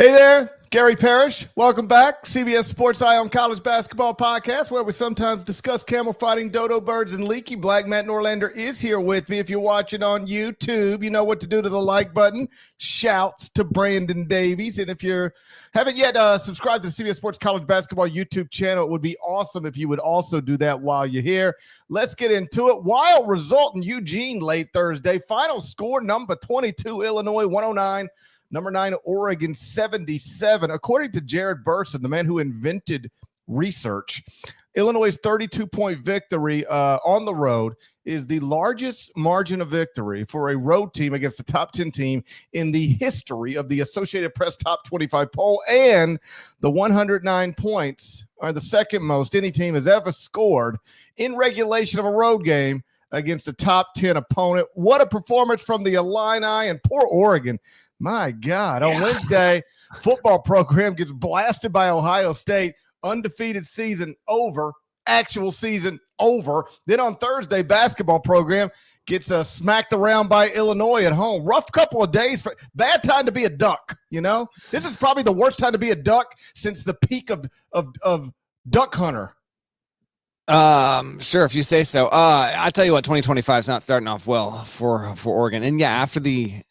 Hey there, Gary Parrish. Welcome back. CBS Sports Eye on College Basketball Podcast, where we sometimes discuss camel fighting, dodo birds, and leaky black. Matt Norlander is here with me. If you're watching on YouTube, you know what to do to the like button. Shouts to Brandon Davies. And if you haven't yet subscribed to the CBS Sports College Basketball YouTube channel, it would be awesome if you would also do that while you're here. Let's get into it. Wild result in Eugene late Thursday. Final score, number 22, Illinois 109. Number 9, Oregon 77. According to Jared Burson, the man who invented research, Illinois' 32-point victory on the road is the largest margin of victory for a road team against the top 10 team in the history of the Associated Press Top 25 poll, and the 109 points are the second most any team has ever scored in regulation of a road game against a top 10 opponent. What a performance from the Illini, and poor Oregon. My God, on Wednesday, football program gets blasted by Ohio State, undefeated season over, actual season over. Then on Thursday, basketball program gets smacked around by Illinois at home. Rough couple of days. Bad time to be a Duck, you know? This is probably the worst time to be a Duck since the peak of Duck Hunter. Sure, if you say so. I tell you what, 2025 is not starting off well for Oregon. And yeah, after the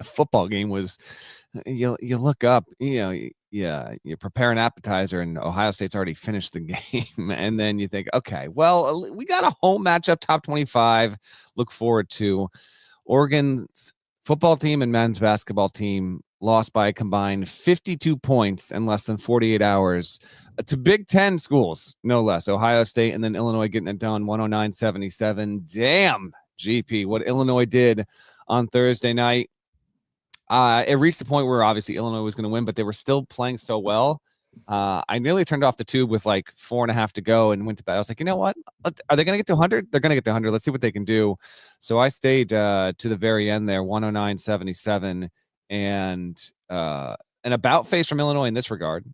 football game was, you look up, you prepare an appetizer and Ohio State's already finished the game. And then you think, okay, well, we got a home matchup, top 25, look forward to. Oregon's football team and men's basketball team lost by a combined 52 points in less than 48 hours to Big Ten schools, no less. Ohio State and then Illinois getting it done 109-77. Damn, GP, what Illinois did on Thursday night. It reached the point where obviously Illinois was going to win, but they were still playing so well. I nearly turned off the tube with like 4.5 to go and went to bed. I was like, you know what? Are they going to get to 100? They're going to get to 100. Let's see what they can do. So I stayed to the very end there, 109-77, and an about face from Illinois in this regard.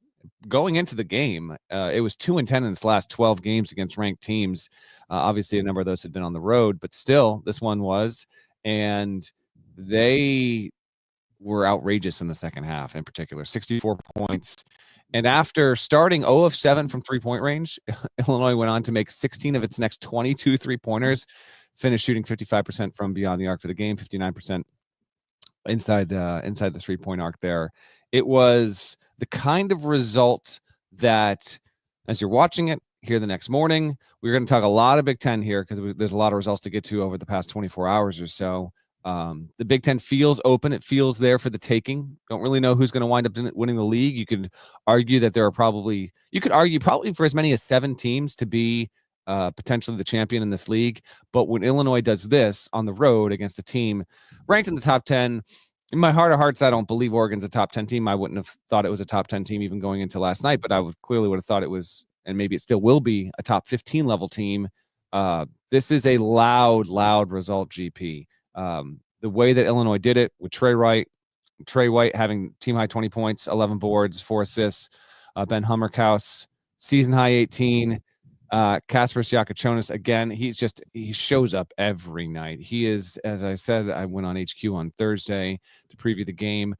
Going into the game, it was 2-10 in its last 12 games against ranked teams. Obviously, a number of those had been on the road, but still, this one was. And they were outrageous in the second half, in particular, 64 points. And after starting 0 of 7 from three-point range, Illinois went on to make 16 of its next 22 three-pointers, finished shooting 55% from beyond the arc for the game, 59% inside the three-point arc there. It was the kind of result that, as you're watching it here the next morning, we're going to talk a lot of Big Ten here because there's a lot of results to get to over the past 24 hours or so. The Big Ten feels open. It feels there for the taking. Don't really know who's going to wind up winning the league. You could argue that there are probably for as many as 7 teams to be potentially the champion in this league. But when Illinois does this on the road against a team ranked in the top 10, in my heart of hearts, I don't believe Oregon's a top 10 team. I wouldn't have thought it was a top 10 team even going into last night, but I would have thought it was, and maybe it still will be, a top 15 level team. This is a loud result, GP. The way that Illinois did it with Trey White having team high 20 points, 11 boards, 4 assists, Ben Hummerkaus, season high 18, Kasparas Giacochonis, again, he shows up every night. He is, as I said, I went on HQ on Thursday to preview the game.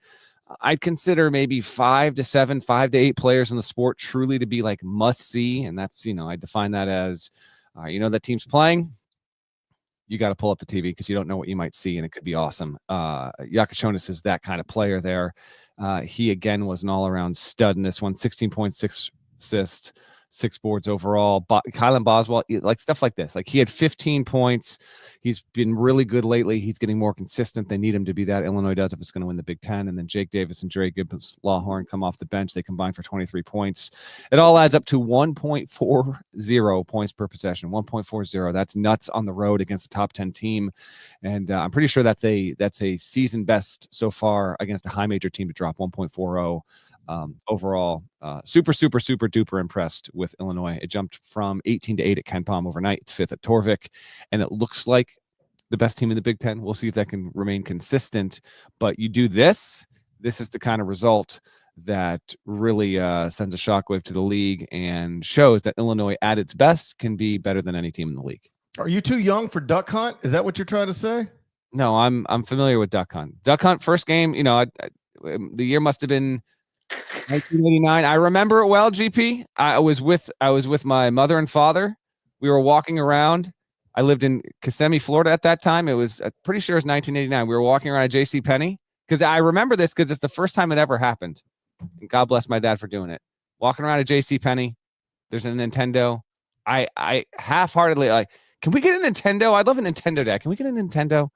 I'd consider maybe 5 to 8 players in the sport truly to be like must see. And that's, I define that as, that team's playing. You got to pull up the TV because you don't know what you might see, and it could be awesome. Giacochonis is that kind of player there. He, again, was an all-around stud in this one, 16.6 assists, 6 boards overall. Kylan Boswell, like stuff like this. Like he had 15 points. He's been really good lately. He's getting more consistent. They need him to be that. Illinois does if it's going to win the Big Ten. And then Jake Davis and Dre Gibbs-Lawhorn come off the bench. They combine for 23 points. It all adds up to 1.40 points per possession. 1.40. That's nuts on the road against a top 10 team. And I'm pretty sure that's a season best so far against a high major team to drop 1.40. Overall, super duper impressed with Illinois. It jumped from 18 to 8 at Ken Pom overnight. It's 5th at Torvik, and it looks like the best team in the Big Ten. We'll see if that can remain consistent. But you do this is the kind of result that really sends a shockwave to the league and shows that Illinois at its best can be better than any team in the league. Are you too young for Duck Hunt? Is that what you're trying to say? No, I'm familiar with Duck Hunt. Duck Hunt first game, The year must have been 1989. I remember it well, GP. I was with my mother and father. We were walking around. I lived in Kissimmee, Florida at that time. It was pretty sure it was 1989. We were walking around at JCPenney because I remember this because it's the first time it ever happened. And God bless my dad for doing it. Walking around at JCPenney, there's a Nintendo. I half-heartedly like, can we get a Nintendo? I'd love a Nintendo, Dad. Can we get a Nintendo?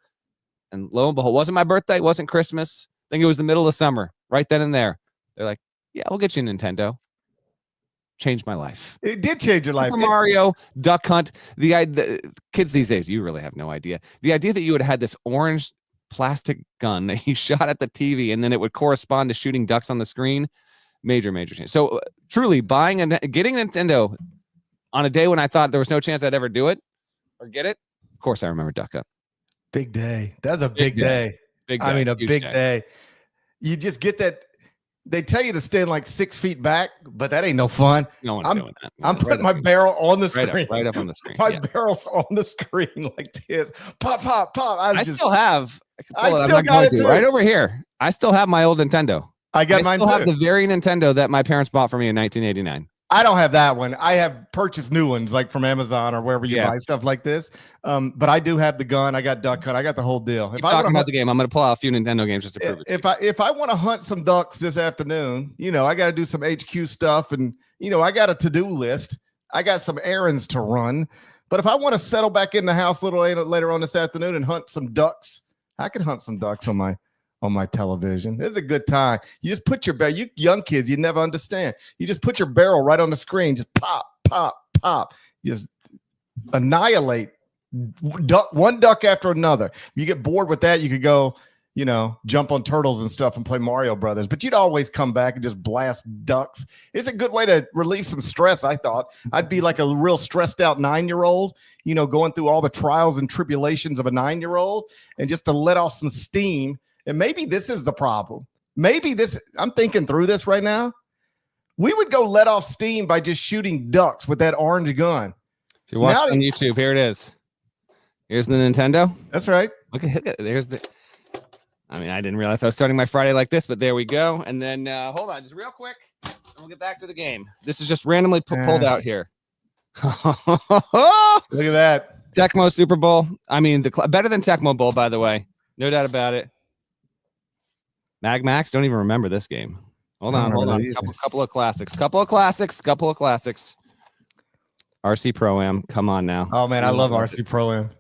And lo and behold, wasn't my birthday, wasn't Christmas. I think it was the middle of summer, right then and there. They're like, yeah, we'll get you a Nintendo. Changed my life. It did change your life. Super Mario, Duck Hunt. The kids these days, you really have no idea. The idea that you would have had this orange plastic gun that you shot at the TV and then it would correspond to shooting ducks on the screen. Major change. So truly getting a Nintendo on a day when I thought there was no chance I'd ever do it or get it. Of course, I remember Duck Hunt. Big day. That's a big day. Big day. I mean, a big day. You just get that. They tell you to stand like 6 feet back, but that ain't no fun. No one's doing that. I'm putting my barrel on the screen. Right up on the screen. My barrel's on the screen like this. Pop, pop, pop. I still have. I still got it too. Right over here. I still have my old Nintendo. I still have the very Nintendo that my parents bought for me in 1989. I don't have that one. I have purchased new ones like from Amazon or wherever you buy stuff like this. But I do have the gun. I got Duck Hunt. I got the whole deal. If talking about the game, I'm going to pull out a few Nintendo games just to prove it. If I want to hunt some ducks this afternoon, I got to do some HQ stuff, and I got a to-do list. I got some errands to run. But if I want to settle back in the house a little later on this afternoon and hunt some ducks, I can hunt some ducks on my television. It's a good time. You just put your barrel, you young kids, you never understand. You just put your barrel right on the screen, just pop, pop, pop. You just annihilate one duck after another. If you get bored with that, you could go, jump on turtles and stuff and play Mario Brothers. But you'd always come back and just blast ducks. It's a good way to relieve some stress, I thought. I'd be like a real stressed out 9-year-old, going through all the trials and tribulations of a 9-year-old, and just to let off some steam. And maybe this is the problem. I'm thinking through this right now. We would go let off steam by just shooting ducks with that orange gun. If you watch on YouTube, here it is. Here's the Nintendo. That's right. Okay, there's the. I mean, I didn't realize I was starting my Friday like this, but there we go. And then hold on, just real quick, and we'll get back to the game. This is just randomly pulled out here. Look at that. Tecmo Super Bowl. I mean, better than Tecmo Bowl, by the way. No doubt about it. Mag Max, don't even remember this game. Hold on. Couple of classics. RC Pro-Am, come on now. Oh man, I love RC Pro-Am.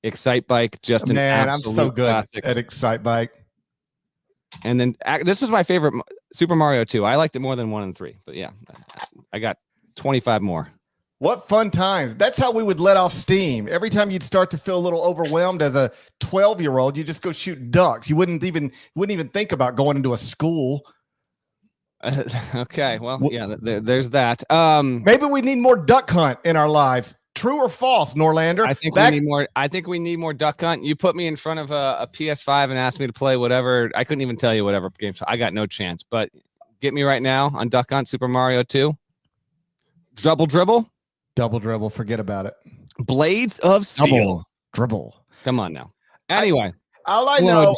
Excite Bike, just an absolute I'm so good classic. at Excite Bike. And then this was my favorite, Super Mario 2. I liked it more than 1 and 3, but yeah, I got 25 more. What fun times. That's how we would let off steam. Every time you'd start to feel a little overwhelmed as a 12-year-old, you just go shoot ducks. You wouldn't even think about going into a school. Okay, well, yeah, there's that. Maybe we need more duck hunt in our lives. True or false, Norlander? I think we need more duck hunt. You put me in front of a PS5 and asked me to play whatever. I couldn't even tell you whatever game. So I got no chance. But get me right now on Duck Hunt, Super Mario 2. Double dribble. Forget about it. Blades of Steel. Dribble. Come on now. Anyway. All I know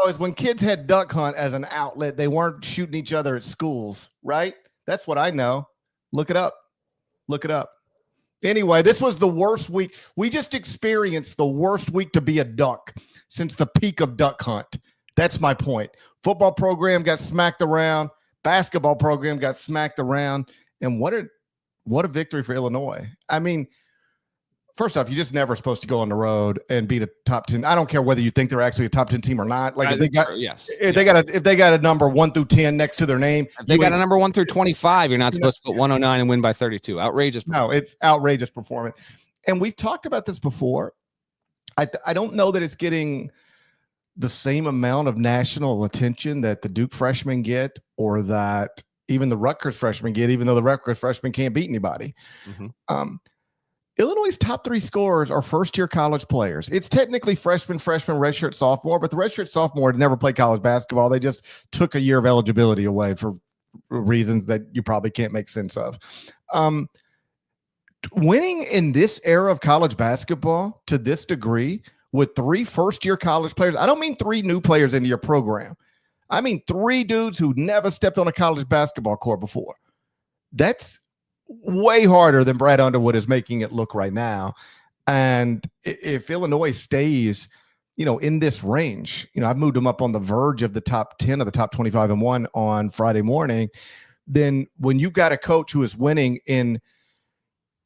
is when kids had duck hunt as an outlet, they weren't shooting each other at schools, right? That's what I know. Look it up. Anyway, this was the worst week. We just experienced the worst week to be a duck since the peak of duck hunt. That's my point. Football program got smacked around. Basketball program got smacked around. And what a victory for Illinois. I mean, first off, you're just never supposed to go on the road and beat a top 10. I don't care whether you think they're actually a top 10 team or not. Like if they got a number 1 through 10 next to their name. If they got a number 1 through 25, you're not supposed to put 109 and win by 32. Outrageous. No, it's outrageous performance. And we've talked about this before. I don't know that it's getting the same amount of national attention that the Duke freshmen get, or that even the Rutgers freshmen get, even though the Rutgers freshmen can't beat anybody. Mm-hmm. Illinois' top 3 scorers are first-year college players. It's technically freshman, redshirt, sophomore, but the redshirt sophomore had never played college basketball. They just took a year of eligibility away for reasons that you probably can't make sense of. Winning in this era of college basketball to this degree with 3 first-year college players, I don't mean 3 new players into your program. I mean, 3 dudes who never stepped on a college basketball court before. That's way harder than Brad Underwood is making it look right now. And if Illinois stays, in this range, I've moved them up on the verge of the top 10 of the top 25-1 on Friday morning. Then when you've got a coach who is winning in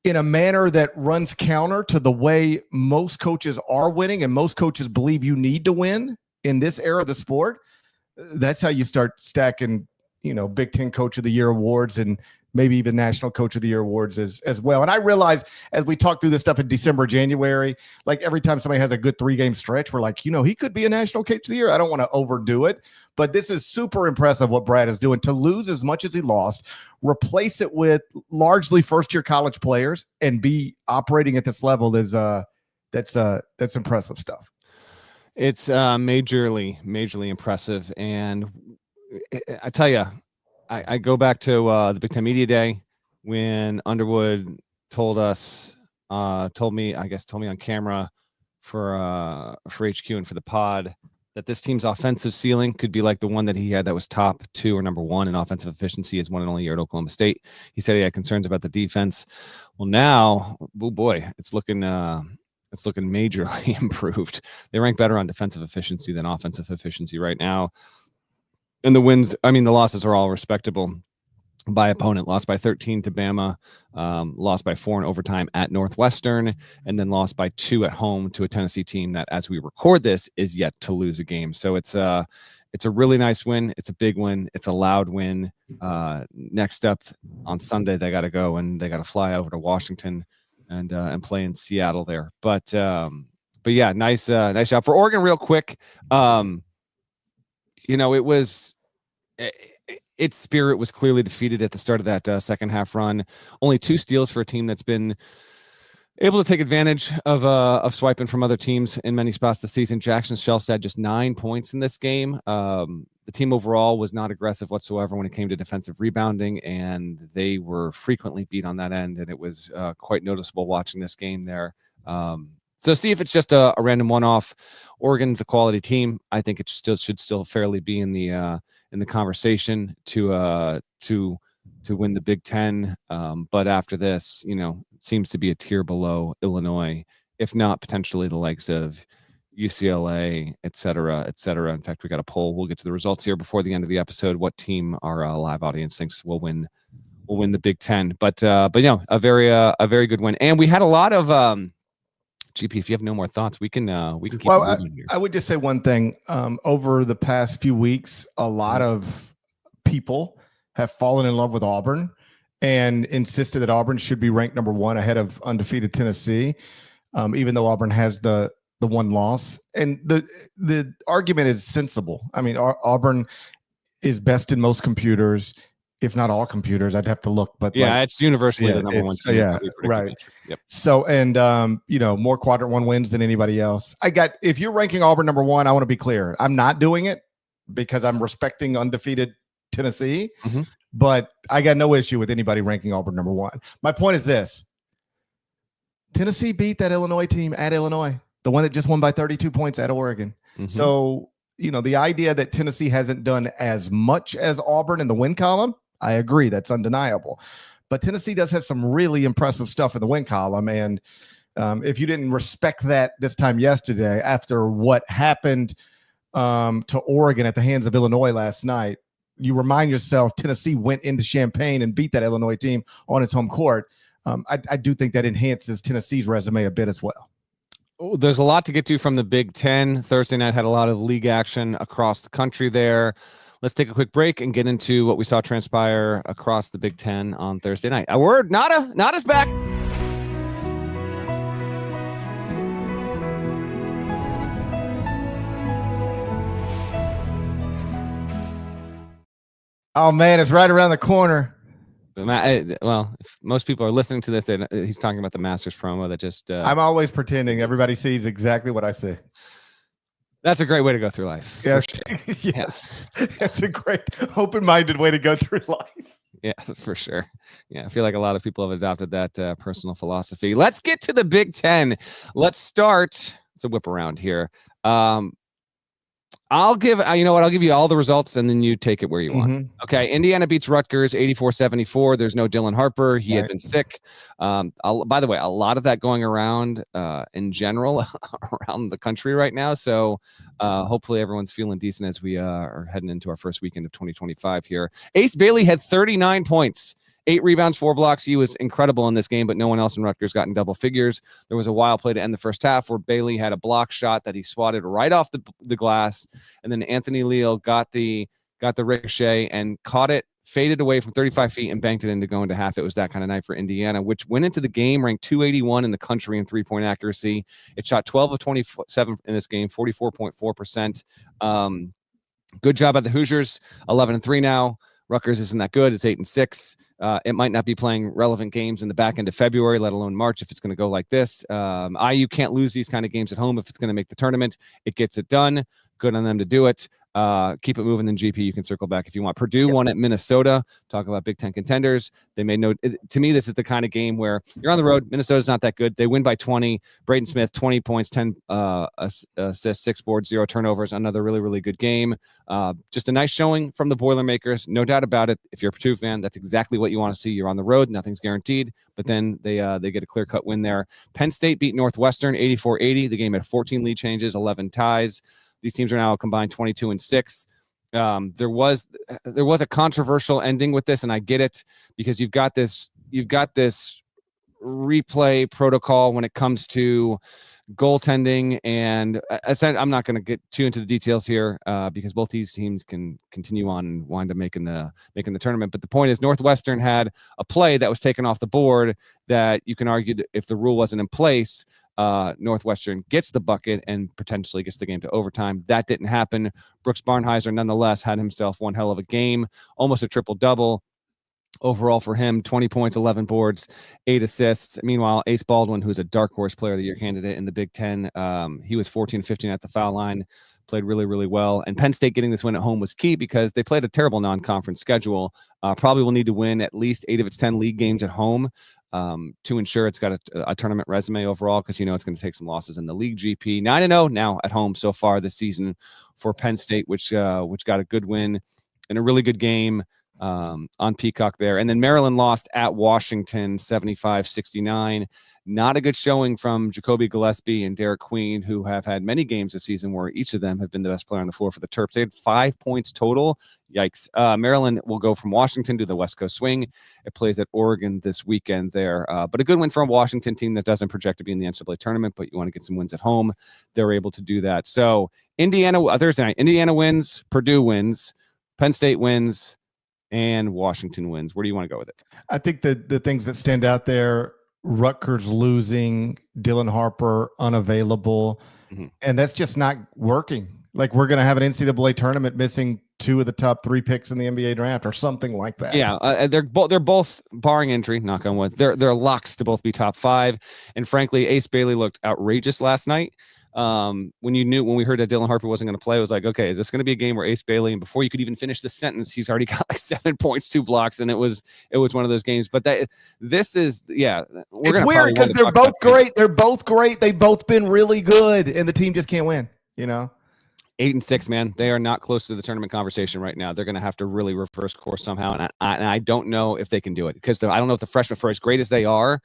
a manner that runs counter to the way most coaches are winning and most coaches believe you need to win in this era of the sport, that's how you start stacking, Big Ten Coach of the Year awards and maybe even National Coach of the Year awards as well. And I realize as we talk through this stuff in December, January, like every time somebody has a good 3-game stretch, we're like, he could be a National Coach of the Year. I don't want to overdo it, but this is super impressive what Brad is doing to lose as much as he lost, replace it with largely first-year college players, and be operating at this level is that's impressive stuff. It's majorly impressive. And I tell you, I go back to the Big Ten Media Day when Underwood told me on camera for HQ and for the pod that this team's offensive ceiling could be like the one that he had that was top 2 or number 1 in offensive efficiency as one and only year at Oklahoma State. He said he had concerns about the defense. Well, now, oh boy, it's looking majorly improved. They rank better on defensive efficiency than offensive efficiency right now. And the losses are all respectable by opponent. Lost by 13 to Bama, lost by 4 in overtime at Northwestern, and then lost by 2 at home to a Tennessee team that, as we record this, is yet to lose a game. So it's a really nice win. It's a big win. It's a loud win. Next up on Sunday, they got to go and they got to fly over to Washington and play in Seattle there. But yeah, nice job for Oregon. Real quick, its spirit was clearly defeated at the start of that second half run. Only 2 steals for a team that's been able to take advantage of swiping from other teams in many spots this season. Jackson Shelstad just 9 points in this game. The team overall was not aggressive whatsoever when it came to defensive rebounding, and they were frequently beat on that end, and it was quite noticeable watching this game there. So see if it's just a random one-off. Oregon's a quality team. I think it should still fairly be in the conversation to win the Big Ten. But after this, it seems to be a tier below Illinois, if not potentially the likes of UCLA, et cetera, et cetera. In fact, we got a poll. We'll get to the results here before the end of the episode. What team our live audience thinks will win the Big Ten? But a very good win. And we had a lot of GP. If you have no more thoughts, we can keep moving here. I would just say one thing. Over the past few weeks, a lot of people have fallen in love with Auburn and insisted that Auburn should be ranked number 1 ahead of undefeated Tennessee, even though Auburn has the one loss. And the argument is sensible. I mean, Auburn is best in most computers, if not all computers. I'd have to look, but yeah, it's universally the number 1 team. Yeah, right. Yep. So, and more quadrant 1 wins than anybody else. If you're ranking Auburn number 1, I want to be clear. I'm not doing it because I'm respecting undefeated Tennessee, but I got no issue with anybody ranking Auburn number 1. My point is this: Tennessee beat that Illinois team at Illinois, the one that just won by 32 points at Oregon. So, the idea that Tennessee hasn't done as much as Auburn in the win column, I agree. That's undeniable. But Tennessee does have some really impressive stuff in the win column. And if you didn't respect that this time yesterday, after what happened to Oregon at the hands of Illinois last night, you remind yourself Tennessee went into Champaign and beat that Illinois team on its home court. I do think that enhances Tennessee's resume a bit as well. Oh, there's a lot to get to from the Big Ten. Thursday night had a lot of league action across the country there. Let's take a quick break and get into what we saw transpire across the Big Ten on Thursday night. A word, Nada's back. Oh, man, it's right around the corner. Well, if most people are listening to this, he's talking about the Masters promo that just... I'm always pretending everybody sees exactly what I say. That's a great way to go through life. Yes. Sure. Yes. That's a great open-minded way to go through life. Yeah, for sure. Yeah, I feel like a lot of people have adopted that personal philosophy. Let's get to the Big Ten. Let's start. It's a whip around here. I'll give you all the results and then you take it where you want. Mm-hmm. Okay. Indiana beats Rutgers 84-74. There's no Dylan Harper. He had been sick. By the way, a lot of that going around in general around the country right now. So hopefully everyone's feeling decent as we are heading into our first weekend of 2025 here. Ace Bailey had 39 points. 8 rebounds, 4 blocks. He was incredible in this game, but no one else in Rutgers got in double figures. There was a wild play to end the first half where Bailey had a block shot that he swatted right off the glass, and then Anthony Leal got the ricochet and caught it, faded away from 35 feet, and banked it in to go into half. It was that kind of night for Indiana, which went into the game ranked 281 in the country in three-point accuracy. It shot 12 of 27 in this game, 44.4%. Good job by the Hoosiers, 11-3 now. Rutgers isn't that good. It's 8-6. It might not be playing relevant games in the back end of February, let alone March, if it's going to go like this. IU can't lose these kind of games at home if it's going to make the tournament. It gets it done. Good on them to do it. Keep it moving. Then GP, you can circle back if you want. Purdue won at Minnesota. Talk about Big Ten contenders. They made to me, this is the kind of game where you're on the road. Minnesota's not that good. They win by 20. Braden Smith, 20 points, 10 assists, 6 boards, 0 turnovers. Another really, really good game. Just a nice showing from the Boilermakers. No doubt about it. If you're a Purdue fan, that's exactly what you want to see. You're on the road. Nothing's guaranteed. But then they get a clear-cut win there. Penn State beat Northwestern 84-80. The game had 14 lead changes, 11 ties. These teams are now combined 22-6. There was a controversial ending with this, and I get it because you've got this replay protocol when it comes to goaltending, and I said I'm not going to get too into the details here because both these teams can continue on and wind up making the tournament. But the point is, Northwestern had a play that was taken off the board that you can argue that if the rule wasn't in place, Northwestern gets the bucket and potentially gets the game to overtime. That didn't happen. Brooks Barnheiser nonetheless had himself one hell of a game, almost a triple-double. Overall for him, 20 points, 11 boards, 8 assists. Meanwhile, Ace Baldwin, who's a dark horse player of the year candidate in the Big Ten, he was 14-15 at the foul line, played really, really well. And Penn State getting this win at home was key because they played a terrible non-conference schedule. Probably will need to win at least 8 of its 10 league games at home to ensure it's got a tournament resume overall, because it's going to take some losses in the league. GP 9-0 now at home so far this season for Penn State, which got a good win and a really good game on Peacock there. And then Maryland lost at Washington 75-69. Not a good showing from Jacoby Gillespie and Derek Queen, who have had many games this season where each of them have been the best player on the floor for the Terps. They had 5 points total. Yikes. Maryland will go from Washington to the West Coast Swing. It plays at Oregon this weekend there. But a good win for a Washington team that doesn't project to be in the NCAA tournament, but you want to get some wins at home. They're able to do that. So Thursday night, Indiana wins, Purdue wins, Penn State wins, and Washington wins. Where do you want to go with it? I think the things that stand out there, Rutgers losing, Dylan Harper unavailable, and that's just not working. Like, we're going to have an NCAA tournament missing 2 of the top 3 picks in the NBA draft or something like that. Yeah, they're both, barring injury, knock on wood, they're locks to both be top 5. And frankly, Ace Bailey looked outrageous last night. When we heard that Dylan Harper wasn't going to play, it was like, okay, is this going to be a game where Ace Bailey, and before you could even finish the sentence, he's already got like 7 points, 2 blocks, and it was one of those games. But this is, it's weird because they're both great. They're both great. They've both been really good, and the team just can't win. 8-6, man. They are not close to the tournament conversation right now. They're going to have to really reverse course somehow, and I don't know if they can do it, because I don't know if the freshmen, for as great as they are,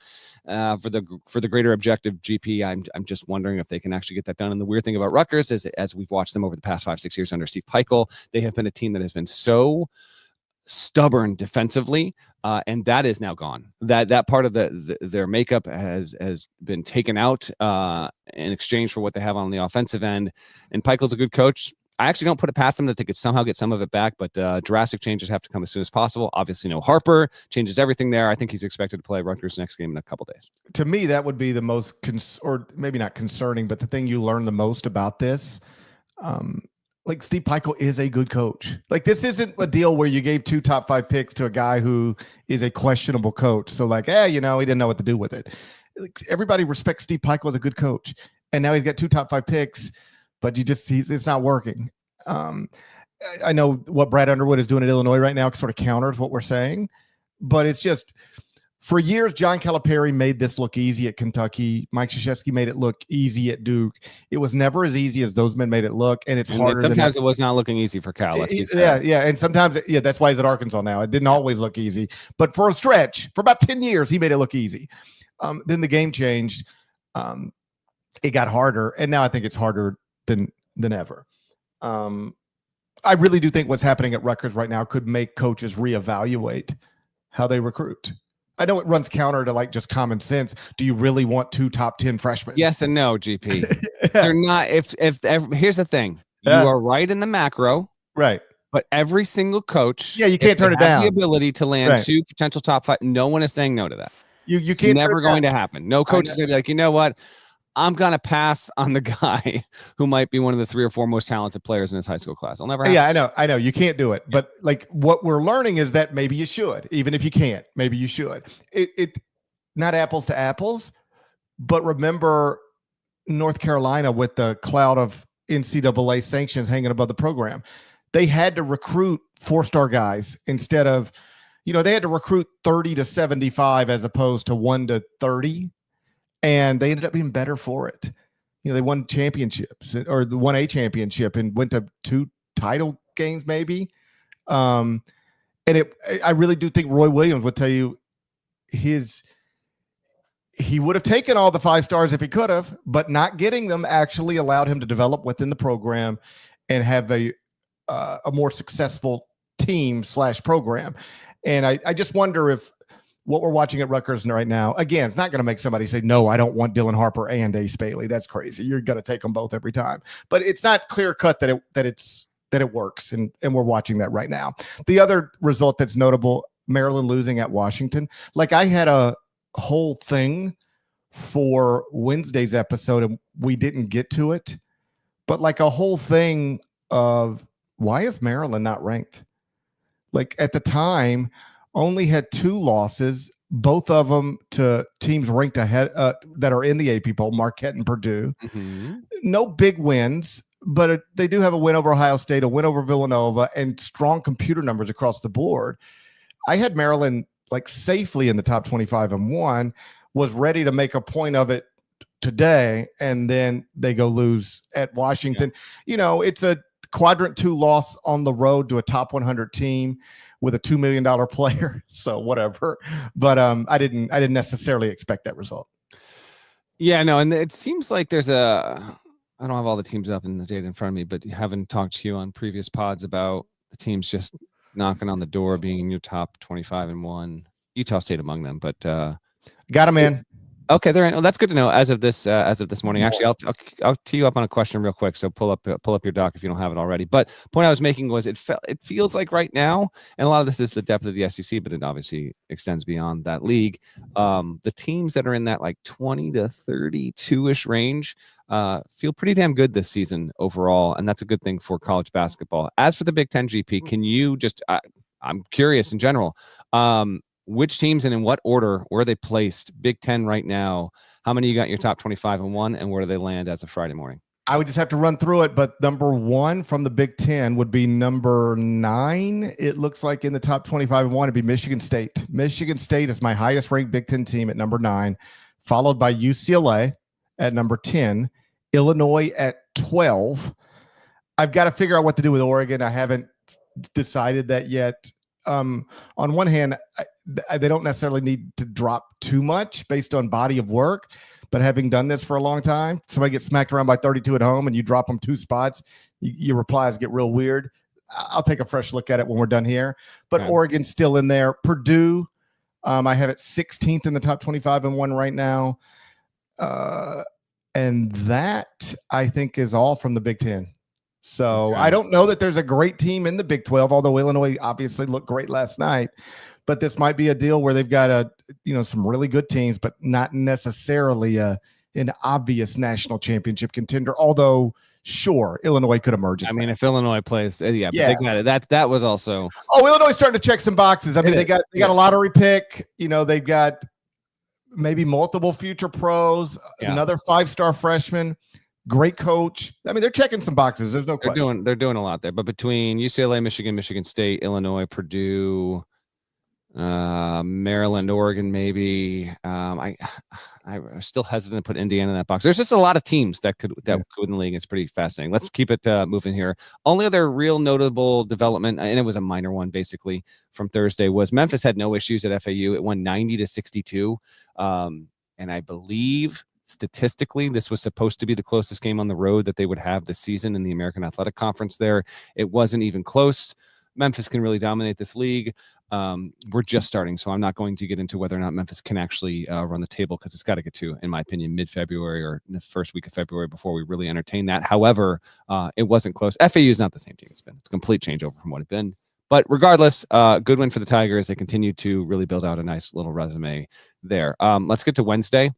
for the greater objective GP, I'm just wondering if they can actually get that done. And the weird thing about Rutgers is, as we've watched them over the past 5-6 years under Steve Peichel, they have been a team that has been so stubborn defensively, and that is now gone. That part of their makeup has been taken out in exchange for what they have on the offensive end. And Peichel's a good coach. I actually don't put it past them that they could somehow get some of it back, but drastic changes have to come as soon as possible. Obviously, no Harper changes everything there. I think he's expected to play Rutgers next game in a couple days. To me, that would be the most, or maybe not concerning, but the thing you learn the most about this. Like, Steve Peichel is a good coach. Like, this isn't a deal where you gave 2 top 5 picks to a guy who is a questionable coach. So like, he didn't know what to do with it. Like, everybody respects Steve Peichel as a good coach. And now he's got 2 top 5 picks, but it's not working. I know what Brad Underwood is doing at Illinois right now sort of counters what we're saying, but it's just, For years, John Calipari made this look easy at Kentucky. Mike Krzyzewski made it look easy at Duke. It was never as easy as those men made it look, and it's harder. Sometimes it was not looking easy for Cal. Let's be fair. Yeah, and sometimes, that's why he's at Arkansas now. It didn't always look easy, but for a stretch, for about 10 years, he made it look easy. Then the game changed. It got harder, and now I think it's harder than ever. I really do think what's happening at Rutgers right now could make coaches reevaluate how they recruit. I know it runs counter to like just common sense. Do you really want 2 top 10 freshmen? Yes and no, GP. They're not. If here's the thing, you are right in the macro, right? But every single coach, you can't turn it down. The ability to land 2 potential top 5. No one is saying no to that. You can't. Never going to happen. No coach is going to be like, you know what? I'm going to pass on the guy who might be one of the 3 or 4 most talented players in his high school class. I'll never happen. Yeah, I know. You can't do it. But like what we're learning is that maybe you should, even if you can't, maybe you should. It not apples to apples, but remember North Carolina with the cloud of NCAA sanctions hanging above the program. They had to recruit 4-star guys instead of, they had to recruit 30 to 75 as opposed to 1 to 30. And they ended up being better for it. They won championships or won a championship and went to 2 title games maybe. And I really do think Roy Williams would tell you he would have taken all the 5 stars if he could have, but not getting them actually allowed him to develop within the program and have a more successful team / program. And I just wonder if what we're watching at Rutgers right now, again, it's not going to make somebody say, no, I don't want Dylan Harper and Ace Bailey. That's crazy. You're going to take them both every time. But it's not clear cut that it works. And we're watching that right now. The other result that's notable, Maryland losing at Washington. Like I had a whole thing for Wednesday's episode and we didn't get to it. But like a whole thing of why is Maryland not ranked? Like at the time, only had 2 losses, both of them to teams ranked ahead that are in the AP poll, Marquette and Purdue. Mm-hmm. No big wins, but they do have a win over Ohio State, a win over Villanova, and strong computer numbers across the board. I had Maryland like safely in the top 25 and 1, was ready to make a point of it today, and then they go lose at Washington. Yeah. It's a quadrant 2 loss on the road to a top 100 team with a $2 million player. So whatever. But I didn't necessarily expect that result. Yeah, no. And it seems like I don't have all the teams up in the data in front of me, but having talked to you on previous pods about the teams just knocking on the door, being in your top 25 and 1, Utah State among them, but got them in. Okay, they're in. Well, that's good to know. As of this morning, actually, I'll tee you up on a question real quick. So pull up your doc if you don't have it already. But the point I was making was it feels like right now, and a lot of this is the depth of the SEC, but it obviously extends beyond that league. The teams that are in that like 20 to 32-ish range feel pretty damn good this season overall, and that's a good thing for college basketball. As for the Big Ten, GP, can you just? I'm curious in general. Which teams and in what order, where are they placed? Big Ten right now. How many you got in your top 25 and 1, and where do they land as of Friday morning? I would just have to run through it, but number 1 from the Big Ten would be number 9. It looks like in the top 25 and 1 would be Michigan State. Michigan State is my highest ranked Big Ten team at number 9, followed by UCLA at number 10, Illinois at 12. I've got to figure out what to do with Oregon. I haven't decided that yet. On one hand, they don't necessarily need to drop too much based on body of work, but having done this for a long time, somebody gets smacked around by 32 at home and you drop them 2 spots, your replies get real weird. I'll take a fresh look at it when we're done here, but okay. Oregon's still in there. Purdue, I have it 16th in the top 25 and 1 right now. And that I think is all from the Big Ten. So okay. I don't know that there's a great team in the Big 12, although Illinois obviously looked great last night. But this might be a deal where they've got some really good teams, but not necessarily an obvious national championship contender. Although, sure, Illinois could emerge. I mean, if Illinois plays, yeah, yes. But they got it. That was also. Oh, Illinois starting to check some boxes. I mean, they got a lottery pick. They've got maybe multiple future pros, another 5-star freshman. Great coach. I mean, they're checking some boxes. There's no question. They're doing a lot there. But between UCLA, Michigan, Michigan State, Illinois, Purdue, Maryland, Oregon, maybe. I'm still hesitant to put Indiana in that box. There's just a lot of teams that could win the league. It's pretty fascinating. Let's keep it moving here. Only other real notable development, and it was a minor one basically from Thursday, was Memphis had no issues at FAU. It won 90-62, and I believe statistically this was supposed to be the closest game on the road that they would have this season in the American Athletic Conference. There, it wasn't even close. Memphis can really dominate this league. We're just starting, so I'm not going to get into whether or not Memphis can actually run the table, because it's got to get to, in my opinion, mid-February or the first week of February before we really entertain that. However, it wasn't close. FAU is not the same team it's been. It's a complete changeover from what it's been. But regardless, good win for the Tigers. They continue to really build out a nice little resume there. Let's get to Wednesday.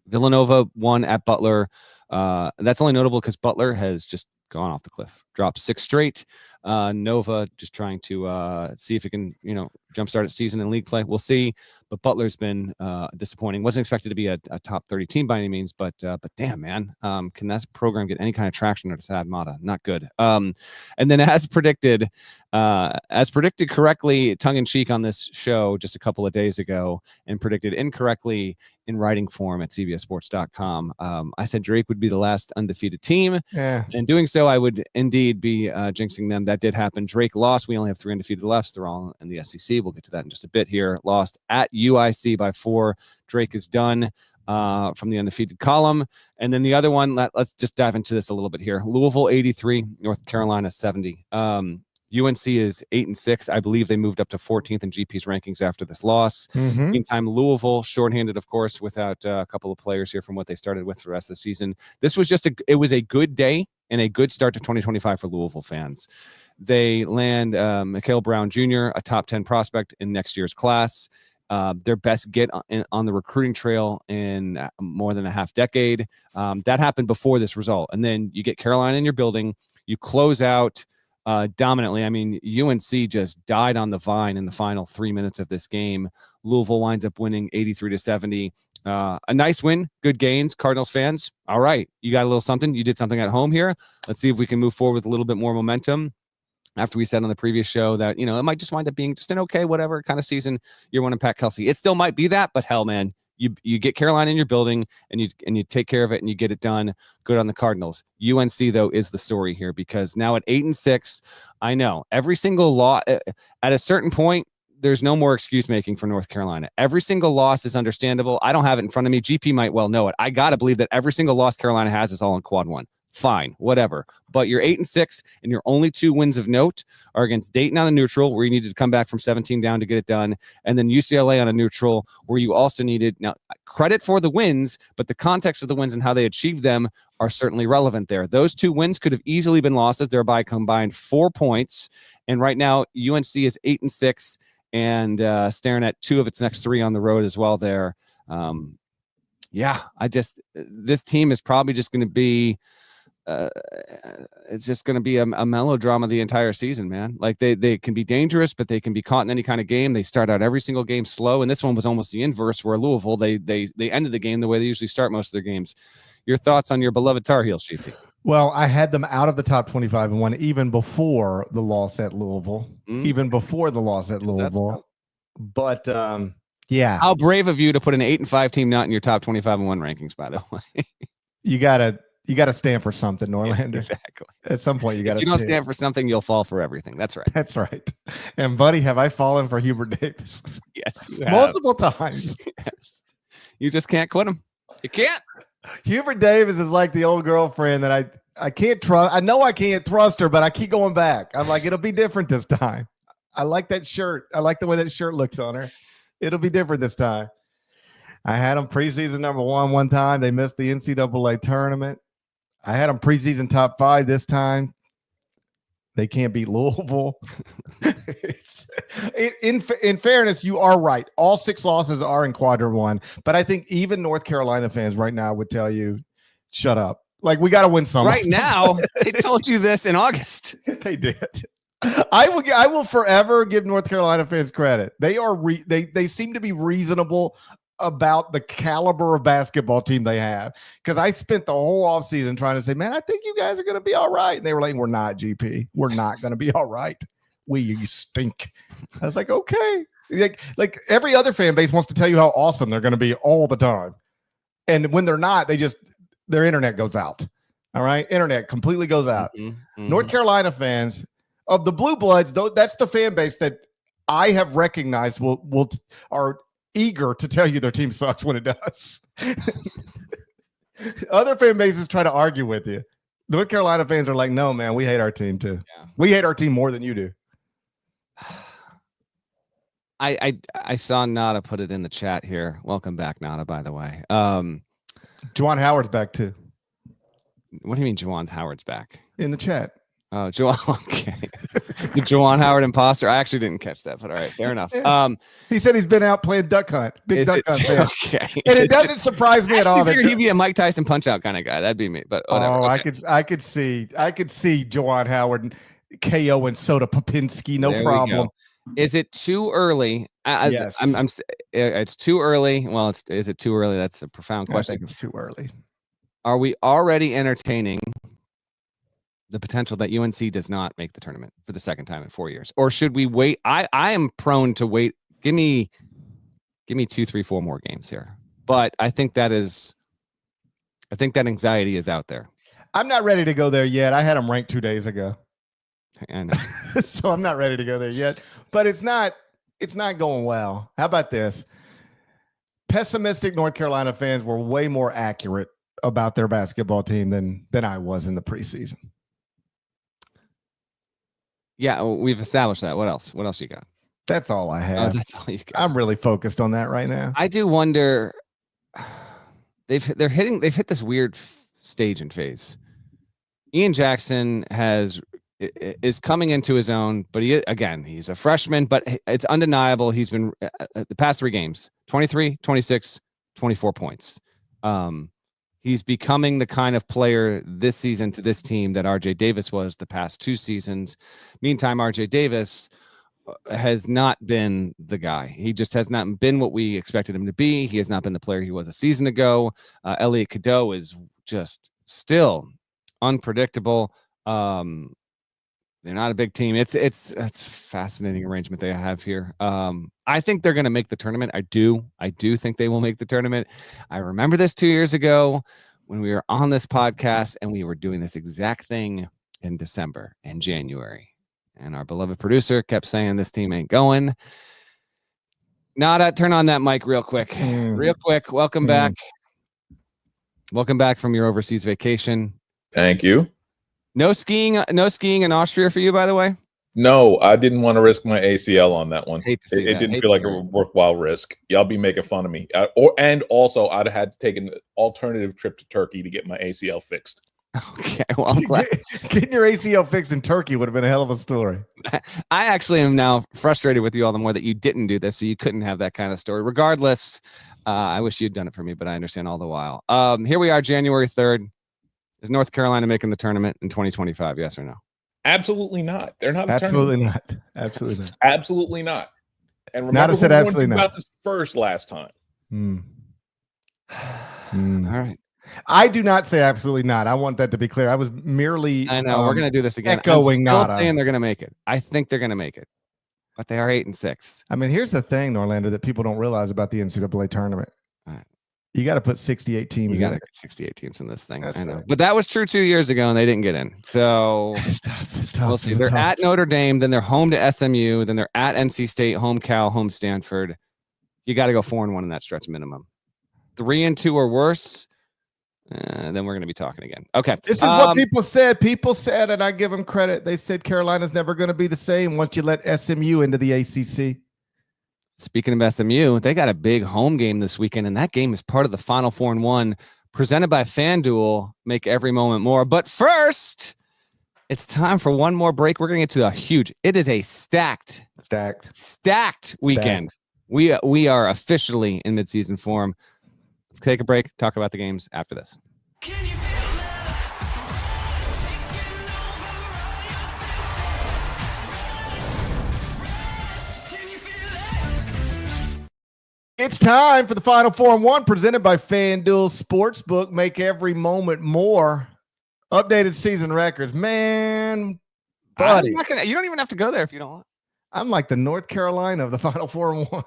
Villanova won at Butler. That's only notable because Butler has just gone off the cliff, dropped 6 straight. Nova just trying to see if it can, jumpstart its season in league play. We'll see. But Butler's been disappointing. Wasn't expected to be a top 30 team by any means, but damn, man, can that program get any kind of traction under Thad Matta? Not good. And then as predicted correctly, tongue in cheek on this show just a couple of days ago, and predicted incorrectly in writing form at CBSSports.com. I said Drake would be the last undefeated team. Yeah. And doing so, I would indeed be jinxing them. That did happen. Drake lost. We only have 3 undefeated left. They're all in the SEC. We'll get to that in just a bit here. Lost at UIC by 4. Drake is done from the undefeated column. And then the other one, let's just dive into this a little bit here. Louisville 83, North Carolina 70. UNC is 8-6. I believe they moved up to 14th in GP's rankings after this loss. Mm-hmm. Meantime, Louisville, shorthanded, of course, without a couple of players here from what they started with for the rest of the season. This was it was a good day and a good start to 2025 for Louisville fans. They land Mikhail Brown Jr., a top 10 prospect in next year's class. Their best get on the recruiting trail in more than a half decade. That happened before this result. And then you get Carolina in your building. You close out dominantly. I mean, UNC just died on the vine in the final 3 minutes of this game. Louisville winds up winning 83-70. A nice win, good gains. Cardinals fans, all right, you got a little something. You did something at home here. Let's see if we can move forward with a little bit more momentum. After we said on the previous show that, it might just wind up being just an okay, whatever kind of season. You're one of Pat Kelsey. It still might be that, but hell, man, you get Carolina in your building and you take care of it and you get it done. Good on the Cardinals. UNC though is the story here, because now at 8-6, I know every single loss at a certain point, there's no more excuse making for North Carolina. Every single loss is understandable. I don't have it in front of me. GP might well know it. I got to believe that every single loss Carolina has is all in quad 1. Fine, whatever. But you're 8-6, and your only 2 wins of note are against Dayton on a neutral, where you needed to come back from 17 down to get it done, and then UCLA on a neutral, where you also needed, now, credit for the wins, but the context of the wins and how they achieved them are certainly relevant there. Those 2 wins could have easily been losses, thereby combined 4 points, and right now UNC is 8-6 and staring at 2 of its next 3 on the road as well there. This team is probably just going to be it's just going to be a melodrama the entire season, man. Like they can be dangerous, but they can be caught in any kind of game. They start out every single game slow, and this one was almost the inverse, where Louisville they ended the game the way they usually start most of their games. Your thoughts on your beloved Tar Heels, GP? Well, I had them out of the top 25 and 1 even before the loss at Louisville. But yeah, how brave of you to put an 8-5 team not in your top 25 and 1 rankings, by the way. You gotta stand for something, Norlander. Yeah, exactly. At some point, you gotta. If you don't stand for something, you'll fall for everything. That's right. That's right. And buddy, have I fallen for Hubert Davis? Yes, multiple times. Yes. You just can't quit him. You can't. Hubert Davis is like the old girlfriend that I can't trust. I know I can't trust her, but I keep going back. I'm like, it'll be different this time. I like that shirt. I like the way that shirt looks on her. It'll be different this time. I had them preseason number 1 one time. They missed the NCAA tournament. I had them preseason top 5 this time. They can't beat Louisville. In fairness, you are right. All 6 losses are in quadrant 1. But I think even North Carolina fans right now would tell you, shut up. Like, we got to win some. Right now, they told you this in August. They did. I will forever give North Carolina fans credit. They are they seem to be reasonable about the caliber of basketball team they have. Because I spent the whole offseason trying to say, man, I think you guys are going to be all right. And they were like, we're not, GP. We're not going to be all right. You stink. I was like, okay. Like every other fan base wants to tell you how awesome they're going to be all the time. And when they're not, their internet goes out. All right. Internet completely goes out. North Carolina fans of the Blue Bloods, though, that's the fan base that I have recognized are eager to tell you their team sucks when it does. Other fan bases try to argue with you. North Carolina fans are like, no, man, we hate our team too. Yeah. We hate our team more than you do. I saw Nada put it in the chat here. Welcome back, Nada, by the way. Juwan Howard's back too. What do you mean Juwan Howard's back? In the chat. Oh, Juwan. Okay. The Juwan Howard imposter. I actually didn't catch that, but all right, fair enough. He said he's been out playing duck hunt. Big duck hunt fan. Okay. And it doesn't surprise me at all. He'd be a Mike Tyson punch out kind of guy. That'd be me. But whatever. Oh, okay. I could see Juwan Howard KO and Soda Popinski, no problem. Is it too early? Yes. It's too early. Well, is it too early? That's a profound question. I think it's too early. Are we already entertaining the potential that UNC does not make the tournament for the second time in 4 years? Or should we wait? I am prone to wait. Give me 2, 3, 4 more games here. But I think that anxiety is out there. I'm not ready to go there yet. I had them ranked 2 days ago. I know. So I'm not ready to go there yet, but it's not going well. How about this? Pessimistic North Carolina fans were way more accurate about their basketball team than I was in the preseason. Yeah, we've established that. What else? What else you got? That's all I have. That's all you got. I'm really focused on that right now. I do wonder. They've hit this weird stage and phase. Ian Jackson is coming into his own, but he's a freshman, but it's undeniable. He's been the past 3 games, 23, 26, 24 points. He's becoming the kind of player this season to this team that RJ Davis was the past 2 seasons. Meantime, RJ Davis has not been the guy. He just has not been what we expected him to be. He has not been the player he was a season ago. Elliot Cadeau is just still unpredictable. They're not a big team. It's a fascinating arrangement they have here. I think they're going to make the tournament. I do think they will make the tournament. I remember this 2 years ago when we were on this podcast and we were doing this exact thing in December and January. And our beloved producer kept saying this team ain't going. Nada, turn on that mic real quick. Real quick. Welcome back. Welcome back from your overseas vacation. Thank you. No skiing in Austria for you, by the way? No, I didn't want to risk my ACL on that one. Hate to see it didn't feel like a worthwhile risk. Y'all be making fun of me. And also, I'd had to take an alternative trip to Turkey to get my ACL fixed. Okay, well, I'm glad. Getting your ACL fixed in Turkey would have been a hell of a story. I actually am now frustrated with you all the more that you didn't do this, so you couldn't have that kind of story. Regardless, I wish you'd done it for me, but I understand all the while. Here we are, January 3rd. Is North Carolina making the tournament in 2025? Yes or no? Absolutely not. They're not. Absolutely not. Absolutely not. Absolutely not. And remember, said absolutely not about this first last time. All right. I do not say absolutely not. I want that to be clear. I was merely. I know we're going to do this again. Echoing I'm still saying they're going to make it. I think they're going to make it, but they are 8-6. I mean, here's the thing, Norlander, that people don't realize about the NCAA tournament. You got to put 68 teams. You got to get 68 teams in this thing. That's I know, right. But that was true 2 years ago, and they didn't get in. So it's tough. We'll see. They're at Notre Dame, then they're home to SMU, then they're at NC State, home Cal, home Stanford. You got to go 4-1 in that stretch minimum. 3-2 or worse, then we're going to be talking again. Okay, this is what people said. People said, and I give them credit. They said Carolina's never going to be the same once you let SMU into the ACC. Speaking of SMU, they got a big home game this weekend, and that game is part of the Final 4-1 presented by FanDuel. Make every moment more. But first, it's time for one more break. We're going to get to a huge. It is a stacked weekend. We are officially in midseason form. Let's take a break. Talk about the games after this. It's time for the Final 4-1 presented by FanDuel Sportsbook. Make every moment more. Updated season records. Man, buddy. You don't even have to go there if you don't want. I'm like the North Carolina of the Final Four and 1.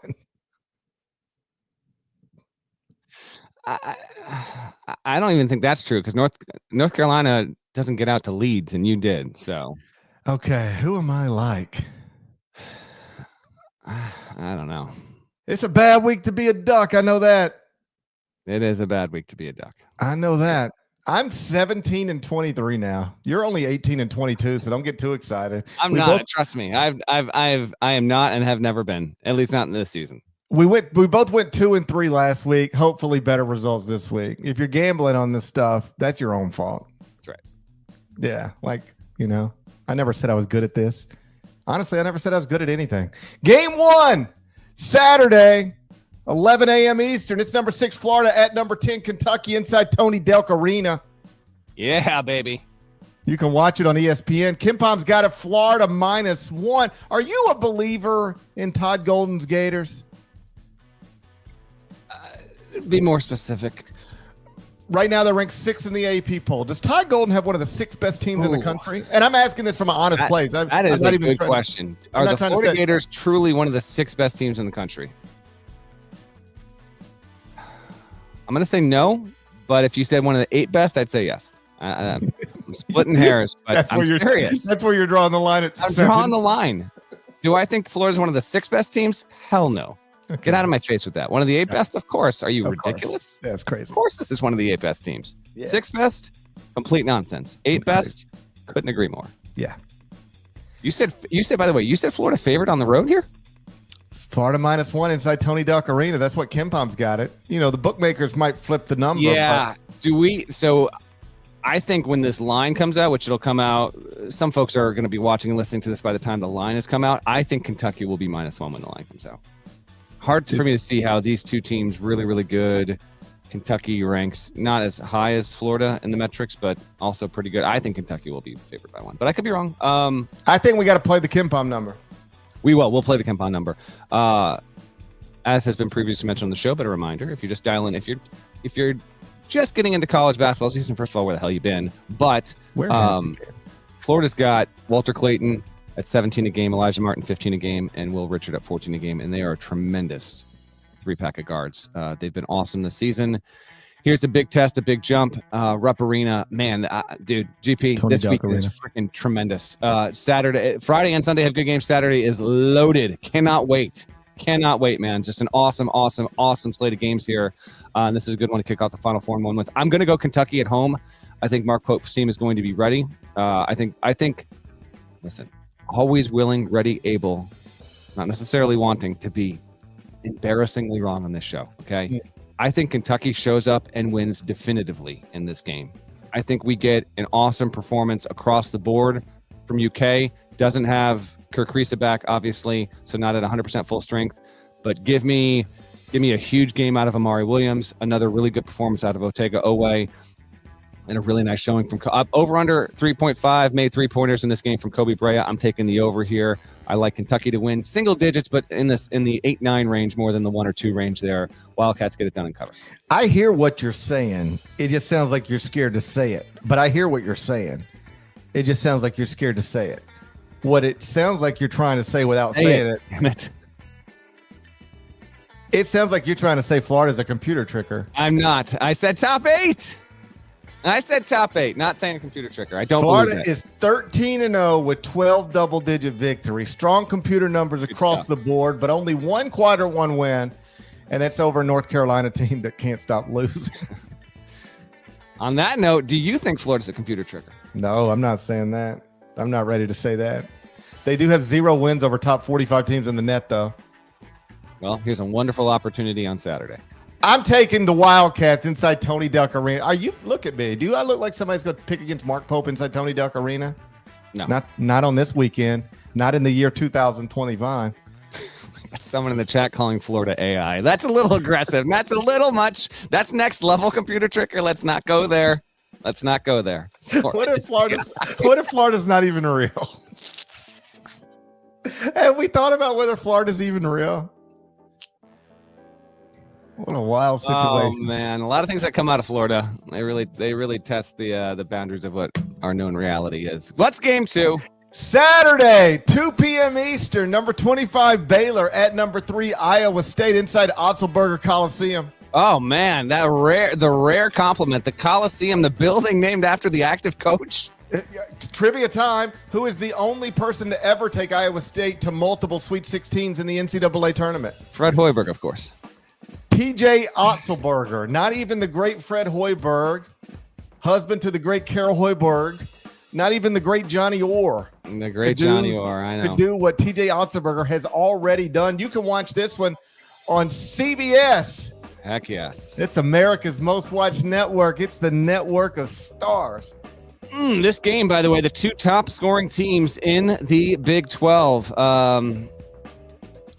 I don't even think that's true because North Carolina doesn't get out to leads, and you did. So, okay, who am I like? I don't know. It's a bad week to be a Duck. I know that. It is a bad week to be a Duck. I know that. I'm 17-23 now. You're only 18-22, so don't get too excited. I'm not. Trust me. I am not and have never been. At least not in this season. We both went 2-3 last week. Hopefully better results this week. If you're gambling on this stuff, that's your own fault. That's right. Yeah, I never said I was good at this. Honestly, I never said I was good at anything. Game 1, Saturday, 11 a.m. Eastern. It's number 6 Florida at number 10 Kentucky inside Tony Delk Arena. Yeah, baby. You can watch it on ESPN. Kim Pom's got it, Florida -1. Are you a believer in Todd Golden's Gators? Be more specific. Right now, they're ranked 6th in the AP poll. Does Todd Golden have one of the 6 best teams in the country? And I'm asking this from an honest place. That is a good question. Are the Florida Gators truly one of the 6 best teams in the country? I'm going to say no, but if you said one of the 8 best, I'd say yes. I'm splitting hairs, but I'm serious. That's where you're drawing the line. I'm drawing the line. Do I think Florida's one of the 6 best teams? Hell no. Okay. Get out of my face with that. One of the 8 best? Of course. Are you ridiculous? Yeah, it's crazy. Of course this is one of the 8 best teams. Yeah. 6 best? Complete nonsense. 8 best? Couldn't agree more. Yeah. You said, by the way, you said Florida favored on the road here? It's Florida -1 inside Tony Delk Arena. That's what Kim Pom's got it. The bookmakers might flip the number. Yeah. So I think when this line comes out, which it'll come out, some folks are going to be watching and listening to this by the time the line has come out. I think Kentucky will be -1 when the line comes out. Hard for me to see how these two teams really, really good. Kentucky ranks not as high as Florida in the metrics, but also pretty good. I think Kentucky will be favored by 1, but I could be wrong. I think we got to play the Kim Pom number. We will. We'll play the Kim Pom number. As has been previously mentioned on the show, but a reminder, if you're just dialing, if you're just getting into college basketball season, first of all, where the hell you been? But Florida's got Walter Clayton at 17 a game, Elijah Martin 15 a game, and Will Richard at 14 a game, and they are a tremendous 3-pack of guards. They've been awesome this season. Here's a big test, a big jump. Rupp Arena, man, dude, GP, Tony this Delk week Arena is freaking tremendous. Friday and Sunday have good games. Saturday is loaded. Cannot wait, man. Just an awesome slate of games here. And this is a good one to kick off the Final Four and 1 with. I'm going to go Kentucky at home. I think Mark Pope's team is going to be ready. I think, listen, always willing, ready, able, not necessarily wanting to be embarrassingly wrong on this show. Okay. Yeah. I think Kentucky shows up and wins definitively in this game. I think we get an awesome performance across the board from UK. Doesn't have Kirk Risa back, obviously, so not at 100% full strength. But give me a huge game out of Amari Williams, another really good performance out of Otega Owe, and a really nice showing from over under 3.5 made 3-pointers in this game from Kobe Brea. I'm taking the over here. I like Kentucky to win single digits, but in the 8-9 range more than the 1 or 2 range there. Wildcats get it done and cover. I hear what you're saying. It just sounds like you're scared to say it. But I hear what you're saying. It just sounds like you're scared to say it. What it sounds like you're trying to say without saying it. Damn it. It sounds like you're trying to say Florida's a computer tricker. I'm not. I said top 8. I said top 8, not saying a computer tricker. I don't Florida believe that. is 13-0 with 12 double-digit victories. Strong computer numbers across the board, but only 1 quadrant 1 win, and that's over a North Carolina team that can't stop losing. On that note, do you think Florida's a computer tricker? No, I'm not saying that. I'm not ready to say that. They do have 0 wins over top 45 teams in the net, though. Well, here's a wonderful opportunity on Saturday. I'm taking the Wildcats inside Tony Delk Arena. Look at me. Do I look like somebody's going to pick against Mark Pope inside Tony Delk Arena? No. Not on this weekend. Not in the year 2025. Someone in the chat calling Florida AI. That's a little aggressive. That's a little much. That's next level computer tricker. Let's not go there. What if Florida's not even real? Have we thought about whether Florida's even real? What a wild situation. Oh man, a lot of things that come out of Florida. They really test the boundaries of what our known reality is. What's game 2? Saturday, 2 p.m. Eastern, number 25 Baylor at number 3 Iowa State inside Otzelberger Coliseum. Oh man, the rare compliment, the Coliseum, the building named after the active coach. Trivia time. Who is the only person to ever take Iowa State to multiple Sweet 16s in the NCAA tournament? Fred Hoiberg, of course. TJ Otzelberger, not even the great Fred Hoiberg, husband to the great Carol Hoiberg, not even the great Johnny Orr. The great Johnny Orr, I know. To do what TJ Otzelberger has already done. You can watch this one on CBS. Heck yes. It's America's most watched network. It's the network of stars. This game, by the way, the two top scoring teams in the Big 12.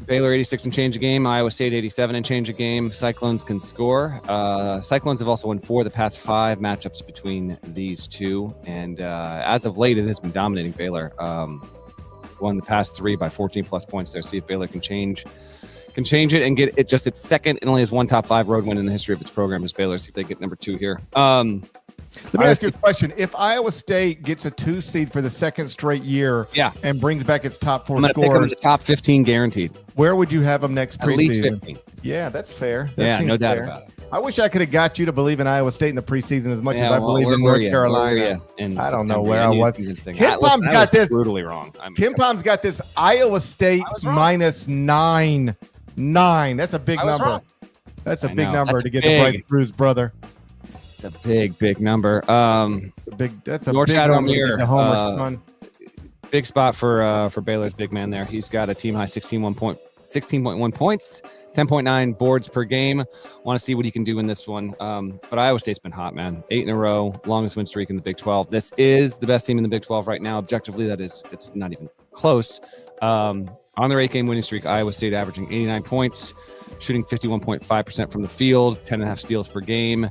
Baylor 86 and change a game, Iowa State 87 and change a game. Cyclones can score. Cyclones have also won 4 of the past 5 matchups between these two. And as of late, it has been dominating Baylor. Won the past 3 by 14 plus points there. See if Baylor can change it and get it just its second. It only has 1 top 5 road win in the history of its program as Baylor. See if they get number 2 here. Let me ask you a question. If Iowa State gets a 2 seed for the second straight year and brings back its top 4 I'm gonna pick them scores, the top 15 guaranteed. Where would you have them next preseason? At least 15. Yeah, that's fair. That no doubt fair. about it. I wish I could have got you to believe in Iowa State in the preseason as much as I believe in North Carolina. I don't know where I was. Kim Palm's got this brutally wrong. Kim Palm's got this Iowa State minus 9. That's a big number. Wrong. That's a big number to get to Bryce Drew's brother. It's a big number. That's a North big Shadow number. Amir, The Homer's son. Big spot for Baylor's big man there. He's got a team high 16.1 points, 10.9 boards per game. Want to see what he can do in this one. But Iowa State's been hot, man. 8 in a row, longest win streak in the Big 12. This is the best team in the Big 12 right now. Objectively, it's not even close. On their 8-game winning streak, Iowa State averaging 89 points, shooting 51.5% from the field, 10.5 steals per game.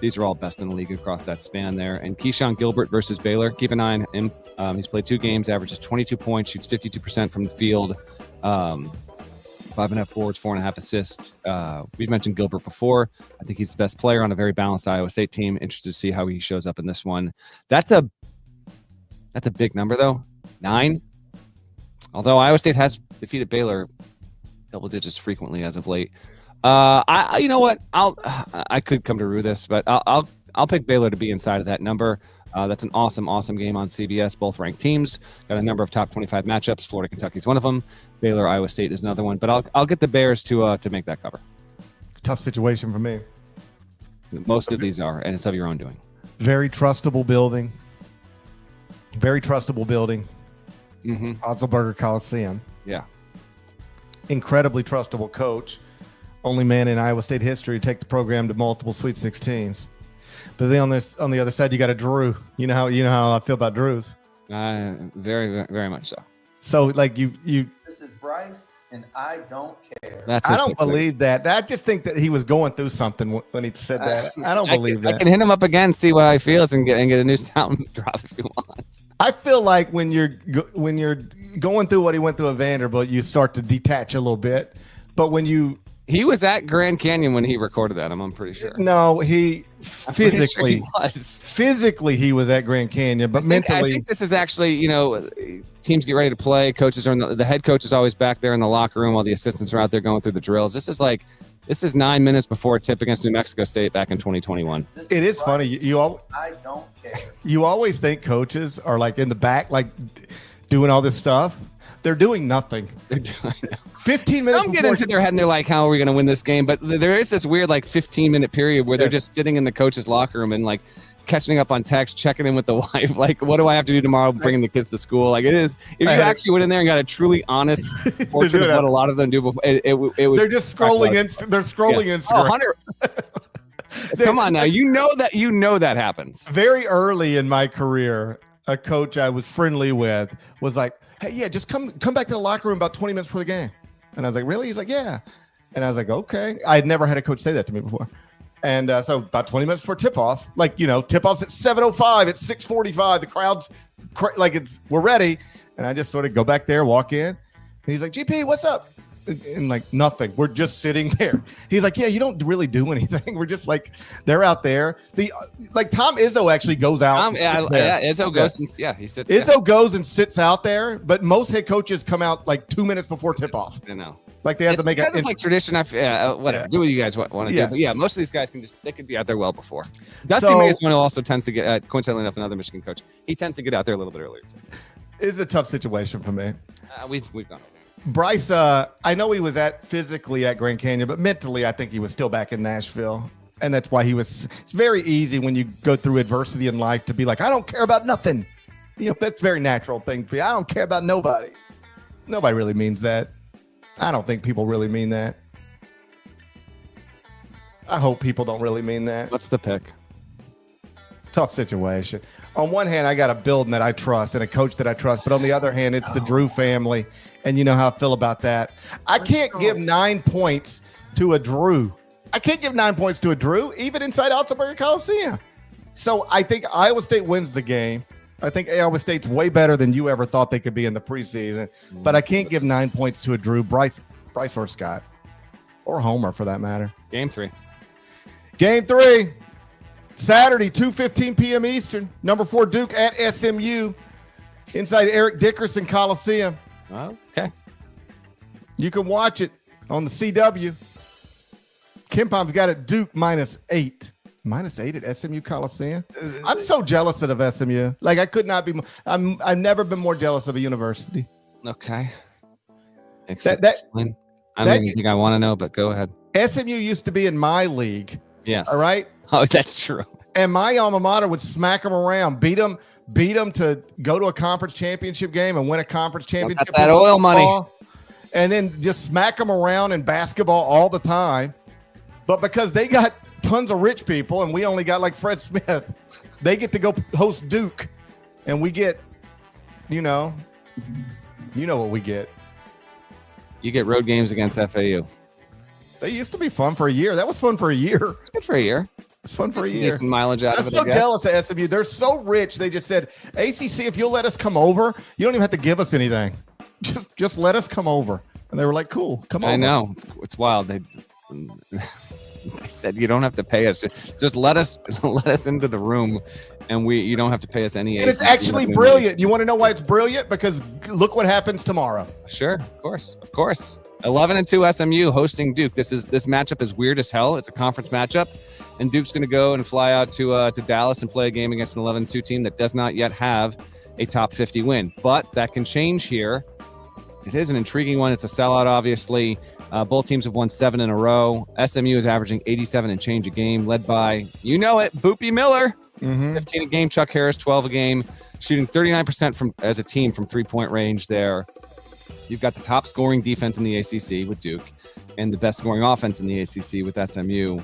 These are all best in the league across that span there. And Keyshawn Gilbert versus Baylor. Keep an eye on him. He's played 2 games, averages 22 points, shoots 52% from the field, 5.5 boards, 4.5 assists. We've mentioned Gilbert before. I think he's the best player on a very balanced Iowa State team. Interested to see how he shows up in this one. That's a big number though, 9. Although Iowa State has defeated Baylor double digits frequently as of late. You know what? I could come to rue this, but I'll pick Baylor to be inside of that number. That's an awesome game on CBS. Both ranked teams got a number of top 25 matchups. Florida, Kentucky's one of them. Baylor, Iowa State is another one. But I'll get the Bears to make that cover. Tough situation for me. Most of these are, and it's of your own doing. Very trustable building. Mm-hmm. Otzelberger Coliseum. Yeah. Incredibly trustable coach. Only man in Iowa State history to take the program to multiple Sweet 16s. But then on the other side, you got a Drew. You know how I feel about Drews. Very, very much so. So like you. This is Bryce, and I don't care. I don't believe that. I just think that he was going through something when he said that. I don't believe that. I can hit him up again, see what he feels, and get a new sound drop if you want. I feel like when you're going through what he went through at Vanderbilt, you start to detach a little bit. But when he was at Grand Canyon when he recorded that, I'm pretty sure. No, he physically was. Physically, he was at Grand Canyon, but mentally, I think this is actually, teams get ready to play. Coaches are the head coach is always back there in the locker room while the assistants are out there going through the drills. This is 9 minutes before a tip against New Mexico State back in 2021. It is funny. I don't care. You always think coaches are like in the back, like doing all this stuff. They're doing nothing. They're doing 15 minutes. Don't get into their head and they're like, how are we going to win this game? But there is this weird 15-minute period where they're just sitting in the coach's locker room and catching up on text, checking in with the wife. What do I have to do tomorrow? Bringing the kids to school. It is. If you actually went in there and got a truly honest portrait of what a lot of them do before, it would. They're just scrolling. They're scrolling Instagram. Come on now. You know that happens. Very early in my career, a coach I was friendly with was like, hey, yeah, just come back to the locker room about 20 minutes before the game. And I was like, really? He's like, yeah. And I was like, okay. I had never had a coach say that to me before. And so about 20 minutes before tip-off, tip-off's at 7:05, at 6:45, the crowd's we're ready. And I just sort of go back there, walk in. And he's like, GP, what's up? and like nothing. We're just sitting there. He's like, yeah, you don't really do anything. We're just like, they're out there. Like Tom Izzo actually goes out. Izzo goes and he sits. Izzo goes and sits out there, but most head coaches come out like 2 minutes before tip off. I know. Like they have to make it's like tradition. Whatever. Do what you guys want to do. But most of these guys they could be out there well before. Dusty May is one who also tends to get, coincidentally enough, another Michigan coach. He tends to get out there a little bit earlier. It's a tough situation for me. We've gone over. Bryce, I know he was physically at Grand Canyon, but mentally, I think he was still back in Nashville. And that's why it's very easy when you go through adversity in life to be like, I don't care about nothing. That's a very natural thing for you. I don't care about nobody. Nobody really means that. I don't think people really mean that. I hope people don't really mean that. What's the pick? Tough situation. On one hand, I got a building that I trust and a coach that I trust, but on the other hand, it's the Drew family, and you know how I feel about that. I can't give 9 points to a Drew. I can't give 9 points to a Drew, even inside Altenburg Coliseum. So I think Iowa State wins the game. I think Iowa State's way better than you ever thought they could be in the preseason, but I can't give 9 points to a Drew. Bryce or Scott, or Homer for that matter. Game 3. Game 3. Saturday, 2:15 p.m. Eastern. Number 4 Duke at SMU inside Eric Dickerson Coliseum. Okay. You can watch it on the CW. KenPom's got it Duke -8. -8 at SMU Coliseum. I'm so jealous of SMU. Like I could not be. I've never been more jealous of a university. Okay. Explain. I don't even think I want to know, but go ahead. SMU used to be in my league. Yes. All right. Oh, that's true. And my alma mater would smack them around, beat them to go to a conference championship game and win a conference championship. That oil money. And then just smack them around in basketball all the time. But because they got tons of rich people and we only got like Fred Smith, they get to go host Duke. And we get, you know what we get. You get road games against FAU. They used to be fun for a year. That was fun for a year. It's good for a year. It's fun for a year. Decent mileage out of it. I'm so jealous of SMU. They're so rich. They just said, ACC, if you'll let us come over, you don't even have to give us anything. Just let us come over. And they were like, cool, come over. I know. It's wild. They said you don't have to pay us. Just let us into the room, and you don't have to pay us any. And it's actually brilliant. You want to know why it's brilliant? Because look what happens tomorrow. Sure, of course. 11-2 SMU hosting Duke. This matchup is weird as hell. It's a conference matchup, and Duke's going to go and fly out to Dallas and play a game against an 11-2 team that does not yet have a top 50 win. But that can change here. It is an intriguing one. It's a sellout, obviously. Both teams have won 7 in a row. SMU is averaging 87 and change a game, led by, Boopy Miller. 15 a game. Chuck Harris, 12 a game. Shooting 39% as a team from three-point range there. You've got the top scoring defense in the ACC with Duke and the best scoring offense in the ACC with SMU.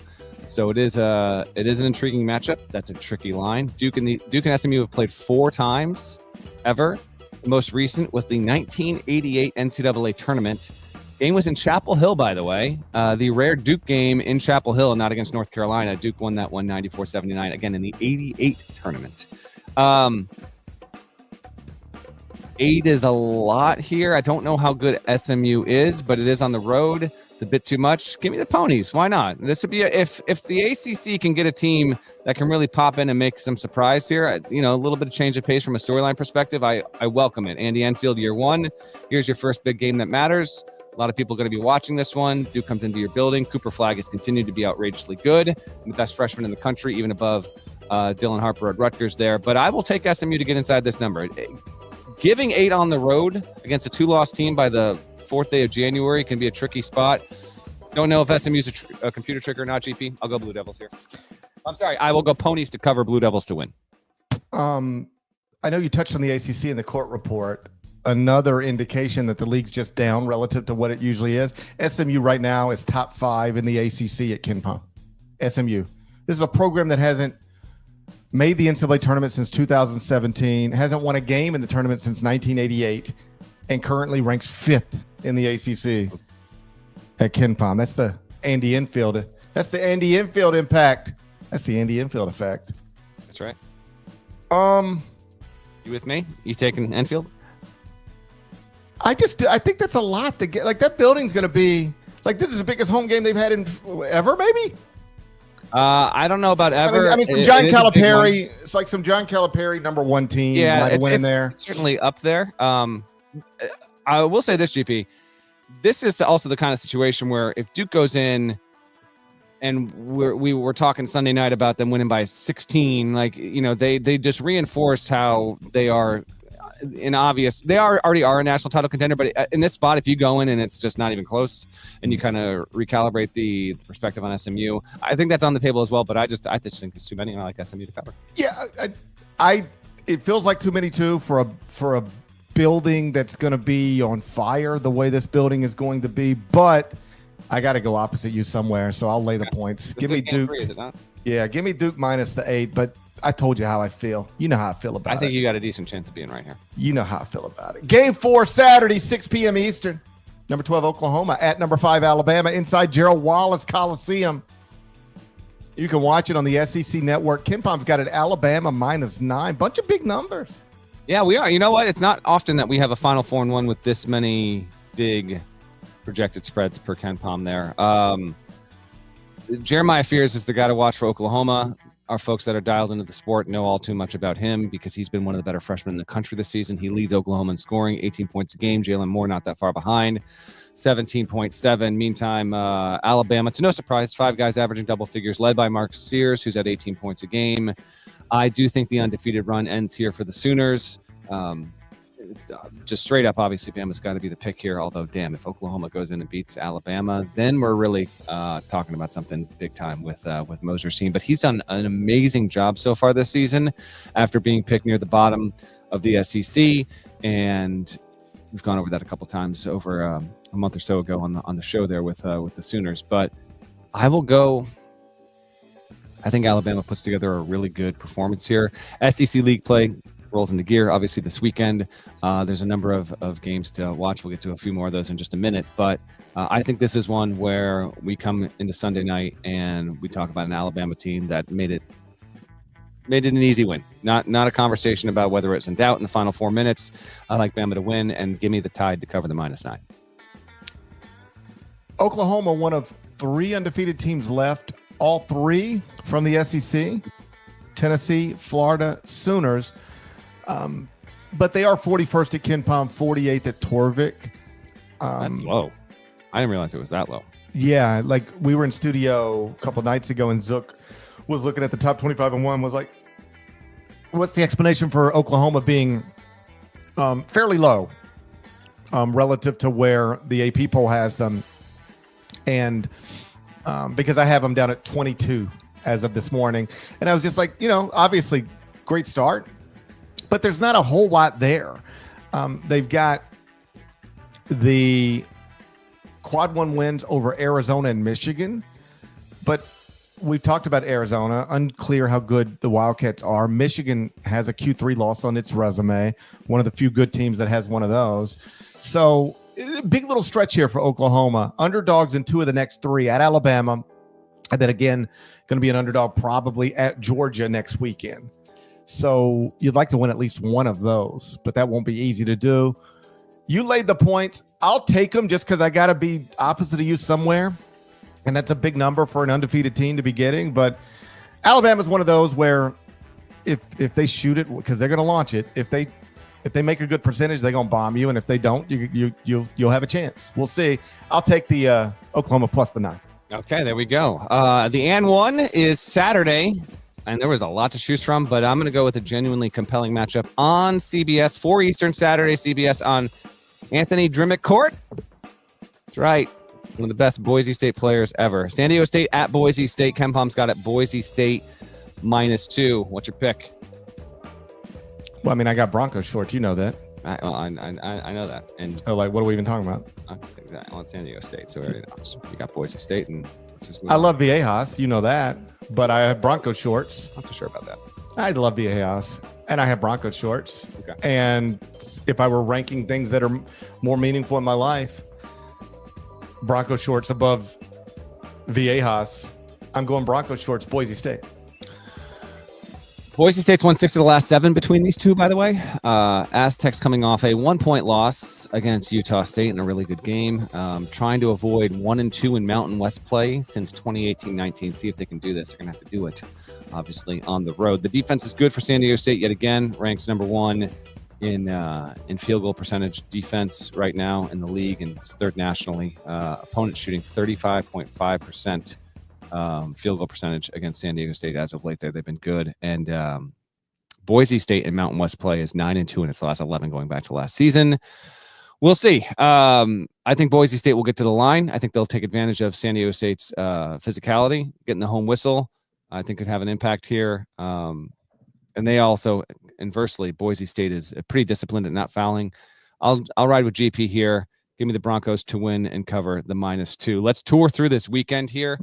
So it is an intriguing matchup. That's a tricky line. Duke and SMU have played 4 times ever. The most recent was the 1988 NCAA tournament. Game was in Chapel Hill, by the way. The rare Duke game in Chapel Hill, not against North Carolina. Duke won that one 94-79, again in the 88 tournament. 8 is a lot here. I don't know how good SMU is, but it is on the road. It's a bit too much. Give me the ponies. Why not? This would be if the ACC can get a team that can really pop in and make some surprise here, a little bit of change of pace from a storyline perspective, I welcome it. Andy Enfield, year 1. Here's your first big game that matters. A lot of people are going to be watching this one. Duke comes into your building. Cooper Flagg has continued to be outrageously good. And the best freshman in the country, even above Dylan Harper at Rutgers there. But I will take SMU to get inside this number. Giving 8 on the road against a 2-loss team by the 4th day of January can be a tricky spot. Don't know if SMU's a computer trick or not, GP. I'll go Blue Devils here. I'm sorry. I will go ponies to cover, Blue Devils to win. I know you touched on the ACC in the court report. Another indication that the league's just down relative to what it usually is. SMU right now is top 5 in the ACC at KenPom. SMU. This is a program that hasn't made the NCAA tournament since 2017, hasn't won a game in the tournament since 1988, and currently ranks 5th in the ACC at KenPom. That's the Andy Enfield. That's the Andy Enfield impact. That's the Andy Enfield effect. That's right. You with me? You taking Enfield? I think that's a lot to get. Like, that building's going to be like, this is the biggest home game they've had in ever, maybe. I don't know about ever. I mean some John Calipari. It's like some John Calipari #1 team. Yeah, might have went in there. It's certainly up there. I will say this, GP. This is also the kind of situation where if Duke goes in, and we were talking Sunday night about them winning by 16, like, you know, they just reinforced how they are they already are a national title contender, but in this spot, if you go in and it's just not even close, and you kind of recalibrate the perspective on SMU, I think that's on the table as well. But I just think it's too many, and I like SMU to cover. Yeah, it feels like too many too for a building that's going to be on fire the way this building is going to be. But I got to go opposite you somewhere, so I'll lay the points. Give me Duke. 3, is it not? Yeah, give me Duke minus the 8. But I told you how I feel. You know how I feel about it. I think you got a decent chance of being right here. You know how I feel about it. Game 4, Saturday, 6 p.m. Eastern. Number 12, Oklahoma at number 5, Alabama, inside Gerald Wallace Coliseum. You can watch it on the SEC Network. KenPom's got it, Alabama -9. Bunch of big numbers. Yeah, we are. You know what? It's not often that we have a Final Four and 1 with this many big projected spreads per KenPom there. Jeremiah Fears is the guy to watch for Oklahoma. Our folks that are dialed into the sport know all too much about him because he's been one of the better freshmen in the country this season. He leads Oklahoma in scoring, 18 points a game. Jalen Moore not that far behind, 17.7. Meantime, Alabama, to no surprise, 5 guys averaging double figures, led by Mark Sears, who's at 18 points a game. I do think the undefeated run ends here for the Sooners. Just straight up, obviously, Bama's got to be the pick here. Although, damn, if Oklahoma goes in and beats Alabama, then we're really talking about something big time with Moser's team. But he's done an amazing job so far this season after being picked near the bottom of the SEC. And we've gone over that a couple times over a month or so ago on the show there with the Sooners. But I will go. I think Alabama puts together a really good performance here. SEC League play rolls into gear, obviously, this weekend. There's a number of games to watch. We'll get to a few more of those in just a minute. But I think this is one where we come into Sunday night and we talk about an Alabama team that made it an easy win. Not a conversation about whether it's in doubt in the final 4 minutes. I like Bama to win, and give me the Tide to cover the -9. Oklahoma, one of 3 undefeated teams left, all 3 from the SEC. Tennessee, Florida, Sooners. But they are 41st at KenPom, 48th at Torvik. That's low. I didn't realize it was that low. Yeah, like we were in studio a couple nights ago and Zook was looking at the top 25 and 1 was like, what's the explanation for Oklahoma being fairly low relative to where the AP poll has them? And because I have them down at 22 as of this morning. And I was just like, obviously great start, but there's not a whole lot there. They've got the quad 1 wins over Arizona and Michigan, but we've talked about Arizona. Unclear how good the Wildcats are. Michigan has a Q3 loss on its resume, one of the few good teams that has one of those. So big little stretch here for Oklahoma. Underdogs in 2 of the next 3 at Alabama, and then again going to be an underdog probably at Georgia next weekend. So you'd like to win at least one of those, but that won't be easy to do. You laid the points. I'll take them just because I got to be opposite of you somewhere. And that's a big number for an undefeated team to be getting. But Alabama's one of those where if they shoot it, because they're going to launch it, if they make a good percentage, they're going to bomb you. And if they don't, you'll have a chance. We'll see. I'll take the Oklahoma plus the 9. Okay, there we go. The and 1 is Saturday. And there was a lot to choose from, but I'm going to go with a genuinely compelling matchup on CBS, 4 Eastern Saturday, CBS on Anthony Drimmick Court. That's right. One of the best Boise State players ever. San Diego State at Boise State. KenPom's got it Boise State -2. What's your pick? Well, I mean, I got Broncos shorts. You know that. I know that. And so, like, what are we even talking about? I want San Diego State, so we already know. So you got Boise State, and let's just move I on. love Viejas. You know that. But I have Broncos shorts. I'm not too sure about that. I love Viejas. And I have Broncos shorts. Okay. And if I were ranking things that are more meaningful in my life, Broncos shorts above Viejas, I'm going Broncos shorts, Boise State. Boise State's won 6 of the last 7 between these two, by the way. Aztecs coming off a 1-point loss against Utah State in a really good game. Trying to avoid 1-2 in Mountain West play since 2018-19. See if they can do this. They're going to have to do it, obviously, on the road. The defense is good for San Diego State yet again. Ranks number 1 in field goal percentage defense right now in the league, and it's 3rd nationally. Opponents shooting 35.5%. Field goal percentage against San Diego State as of late. They've been good. And Boise State in Mountain West play is 9-2 in its last 11 going back to last season. We'll see. I think Boise State will get to the line. I think they'll take advantage of San Diego State's physicality, getting the home whistle. I think could have an impact here. And they also, inversely, Boise State is pretty disciplined at not fouling. I'll ride with GP here. Give me the Broncos to win and cover the -2. Let's tour through this weekend here.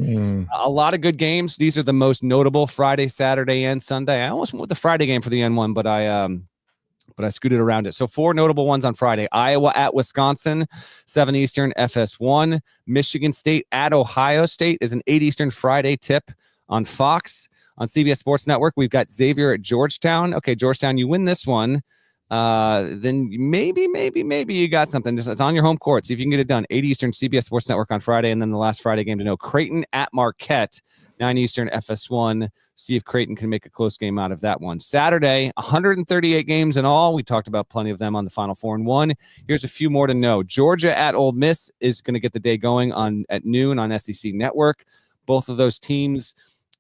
A lot of good games. These are the most notable: Friday, Saturday, and Sunday. I almost went with the Friday game for the N1, but I scooted around it. So 4 notable ones on Friday: Iowa at Wisconsin, 7 Eastern, FS1. Michigan State at Ohio State is an 8 Eastern Friday tip on Fox. On CBS Sports Network, we've got Xavier at Georgetown. Okay, Georgetown, you win this one. Then maybe you got something. It's on your home court. See if you can get it done. 8 Eastern, CBS Sports Network on Friday. And then the last Friday game to know, Creighton at Marquette, 9 Eastern, FS1. See if Creighton can make a close game out of that one. Saturday, 138 games in all. We talked about plenty of them on the Final Four and 1. Here's a few more to know. Georgia at Ole Miss is going to get the day going at noon on SEC Network. Both of those teams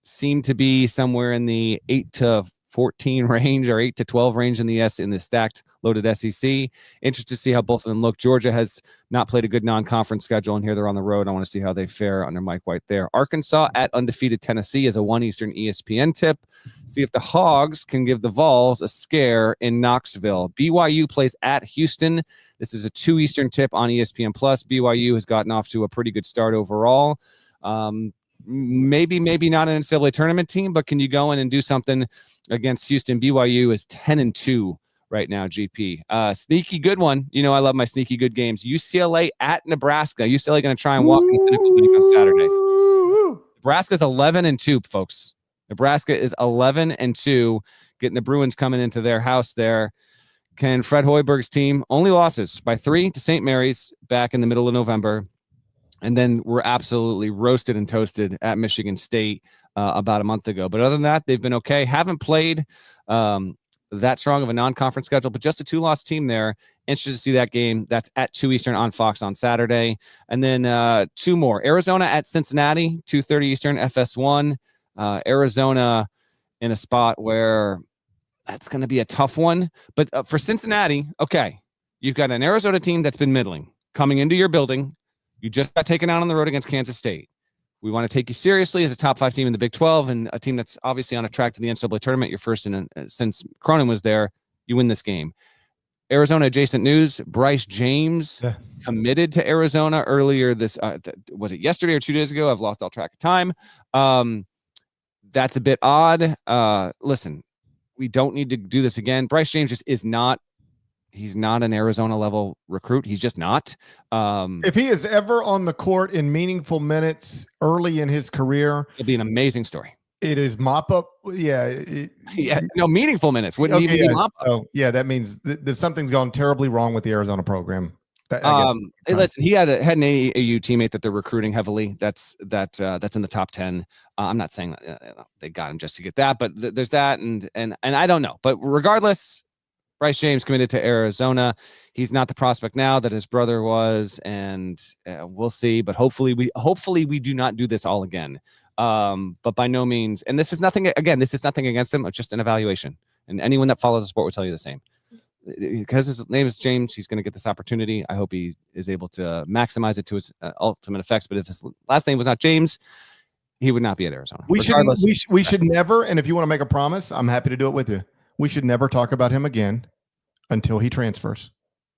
seem to be somewhere in the 8 to 14 range or 8 to 12 range in the stacked loaded SEC. Interested to see how both of them look. Georgia has not played a good non-conference schedule, and here they're on the road. I want to see how they fare under Mike White there. Arkansas at undefeated Tennessee is a 1 Eastern ESPN tip. See if the Hogs can give the Vols a scare in Knoxville. BYU plays at Houston. This is a 2 Eastern tip on ESPN+. BYU has gotten off to a pretty good start overall. Maybe not an NCAA tournament team, but can you go in and do something against Houston? BYU is 10-2 right now, GP. Sneaky good one. You know, I love my sneaky good games. UCLA at Nebraska. UCLA going to try and walk in the Pinnacle League on Saturday. Nebraska's 11-2, folks. Nebraska is 11-2, getting the Bruins coming into their house there. Can Fred Hoiberg's team, only losses by 3 to St. Mary's back in the middle of November. And then we're absolutely roasted and toasted at Michigan State about a month ago. But other than that, they've been okay. Haven't played that strong of a non-conference schedule, but just a 2-loss team there. Interested to see that game. That's at 2 Eastern on Fox on Saturday. And then 2 more. Arizona at Cincinnati, 2:30 Eastern, FS1. Arizona in a spot where that's going to be a tough one. But for Cincinnati, okay, you've got an Arizona team that's been middling coming into your building. You just got taken out on the road against Kansas State. We want to take you seriously as a top 5 team in the Big 12 and a team that's obviously on a track to the NCAA tournament. You're first since Cronin was there. You win this game. Arizona adjacent news: Bryce James committed to Arizona earlier this. Was it yesterday or 2 days ago? I've lost all track of time. That's a bit odd. Listen, we don't need to do this again. Bryce James just is not. He's not an Arizona level recruit. He's just not. If he is ever on the court in meaningful minutes early in his career, it'll be an amazing story. It is mop up. Yeah. No, meaningful minutes. Wouldn't even be mop up. So, yeah, that means something's gone terribly wrong with the Arizona program. Listen, he had an AAU teammate that they're recruiting heavily. That's in the top 10. I'm not saying that they got him just to get that, but there's that. And I don't know, but regardless, Bryce James committed to Arizona. He's not the prospect now that his brother was, and we'll see. But hopefully we do not do this all again. But by no means, and this is nothing against him. It's just an evaluation. And anyone that follows the sport will tell you the same. Because his name is James, he's going to get this opportunity. I hope he is able to maximize it to its ultimate effects. But if his last name was not James, he would not be at Arizona. We should never. And if you want to make a promise, I'm happy to do it with you. We should never talk about him again until he transfers.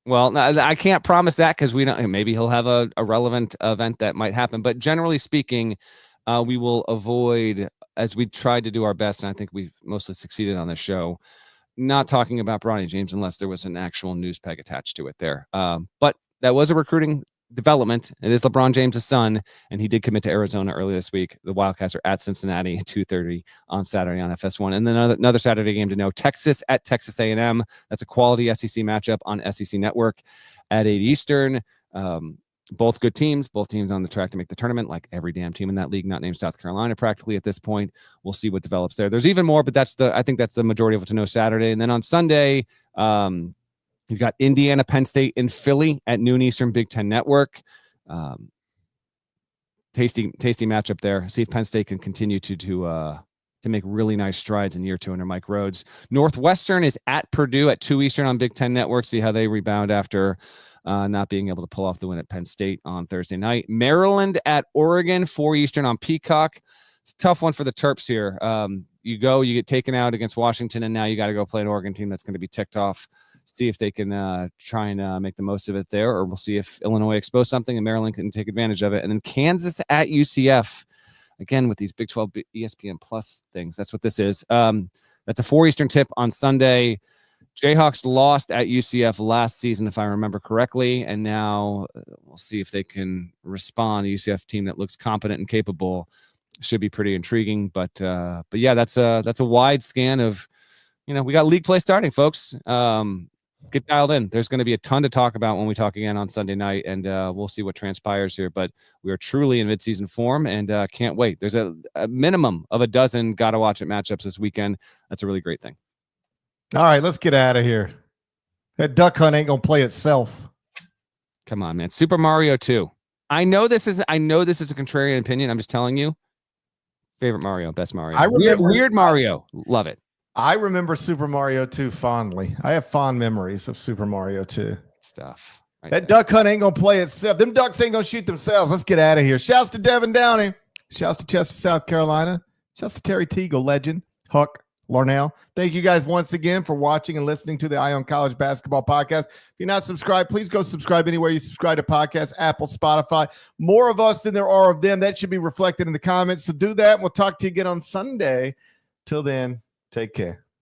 Well, I can't promise that because we don't. Maybe he'll have a relevant event that might happen. But generally speaking, we will avoid, as we tried to do our best, and I think we've mostly succeeded on this show, not talking about Bronny James unless there was an actual news peg attached to it there. But that was a recruiting development. It is LeBron James' son, and he did commit to Arizona earlier this week. The Wildcats are at Cincinnati at 2:30 on Saturday on FS1. And then another Saturday game to know, Texas at Texas A&M. That's a quality SEC matchup on SEC Network at 8 Eastern. Both good teams, both teams on the track to make the tournament, like every damn team in that league, not named South Carolina practically at this point. We'll see what develops there. There's even more, but I think that's the majority of what to know Saturday. And then on Sunday, you've got Indiana, Penn State in Philly at noon Eastern, Big Ten Network. Tasty matchup there. See if Penn State can continue to make really nice strides in year 2 under Mike Rhodes. Northwestern is at Purdue at 2 Eastern on Big Ten Network. See how they rebound after not being able to pull off the win at Penn State on Thursday night. Maryland at Oregon, 4 Eastern on Peacock. It's a tough one for the Terps here. You get taken out against Washington, and now you got to go play an Oregon team that's going to be ticked off. See if they can try and make the most of it there, or we'll see if Illinois expose something and Maryland can take advantage of it. And then Kansas at UCF, again with these Big 12 ESPN Plus things. That's what this is. That's a 4 Eastern tip on Sunday. Jayhawks lost at UCF last season, if I remember correctly, and now we'll see if they can respond. A UCF team that looks competent and capable should be pretty intriguing. But yeah, that's a wide scan of, we got league play starting, folks. Get dialed in. There's going to be a ton to talk about when we talk again on Sunday night, and we'll see what transpires here. But we are truly in midseason form, and can't wait. There's a minimum of a dozen gotta-watch-it matchups this weekend. That's a really great thing. All right, let's get out of here. That duck hunt ain't going to play itself. Come on, man. Super Mario 2. I know this is a contrarian opinion. I'm just telling you. Favorite Mario, best Mario. Weird Mario. Love it. I remember Super Mario 2 fondly. I have fond memories of Super Mario 2. Stuff. Right that duck hunt ain't going to play itself. Them ducks ain't going to shoot themselves. Let's get out of here. Shouts to Devin Downey. Shouts to Chester, South Carolina. Shouts to Terry Teagle, legend. Huck Larnell. Thank you guys once again for watching and listening to the Eye on College Basketball Podcast. If you're not subscribed, please go subscribe anywhere you subscribe to podcasts, Apple, Spotify. More of us than there are of them. That should be reflected in the comments. So do that. We'll talk to you again on Sunday. Till then, take care.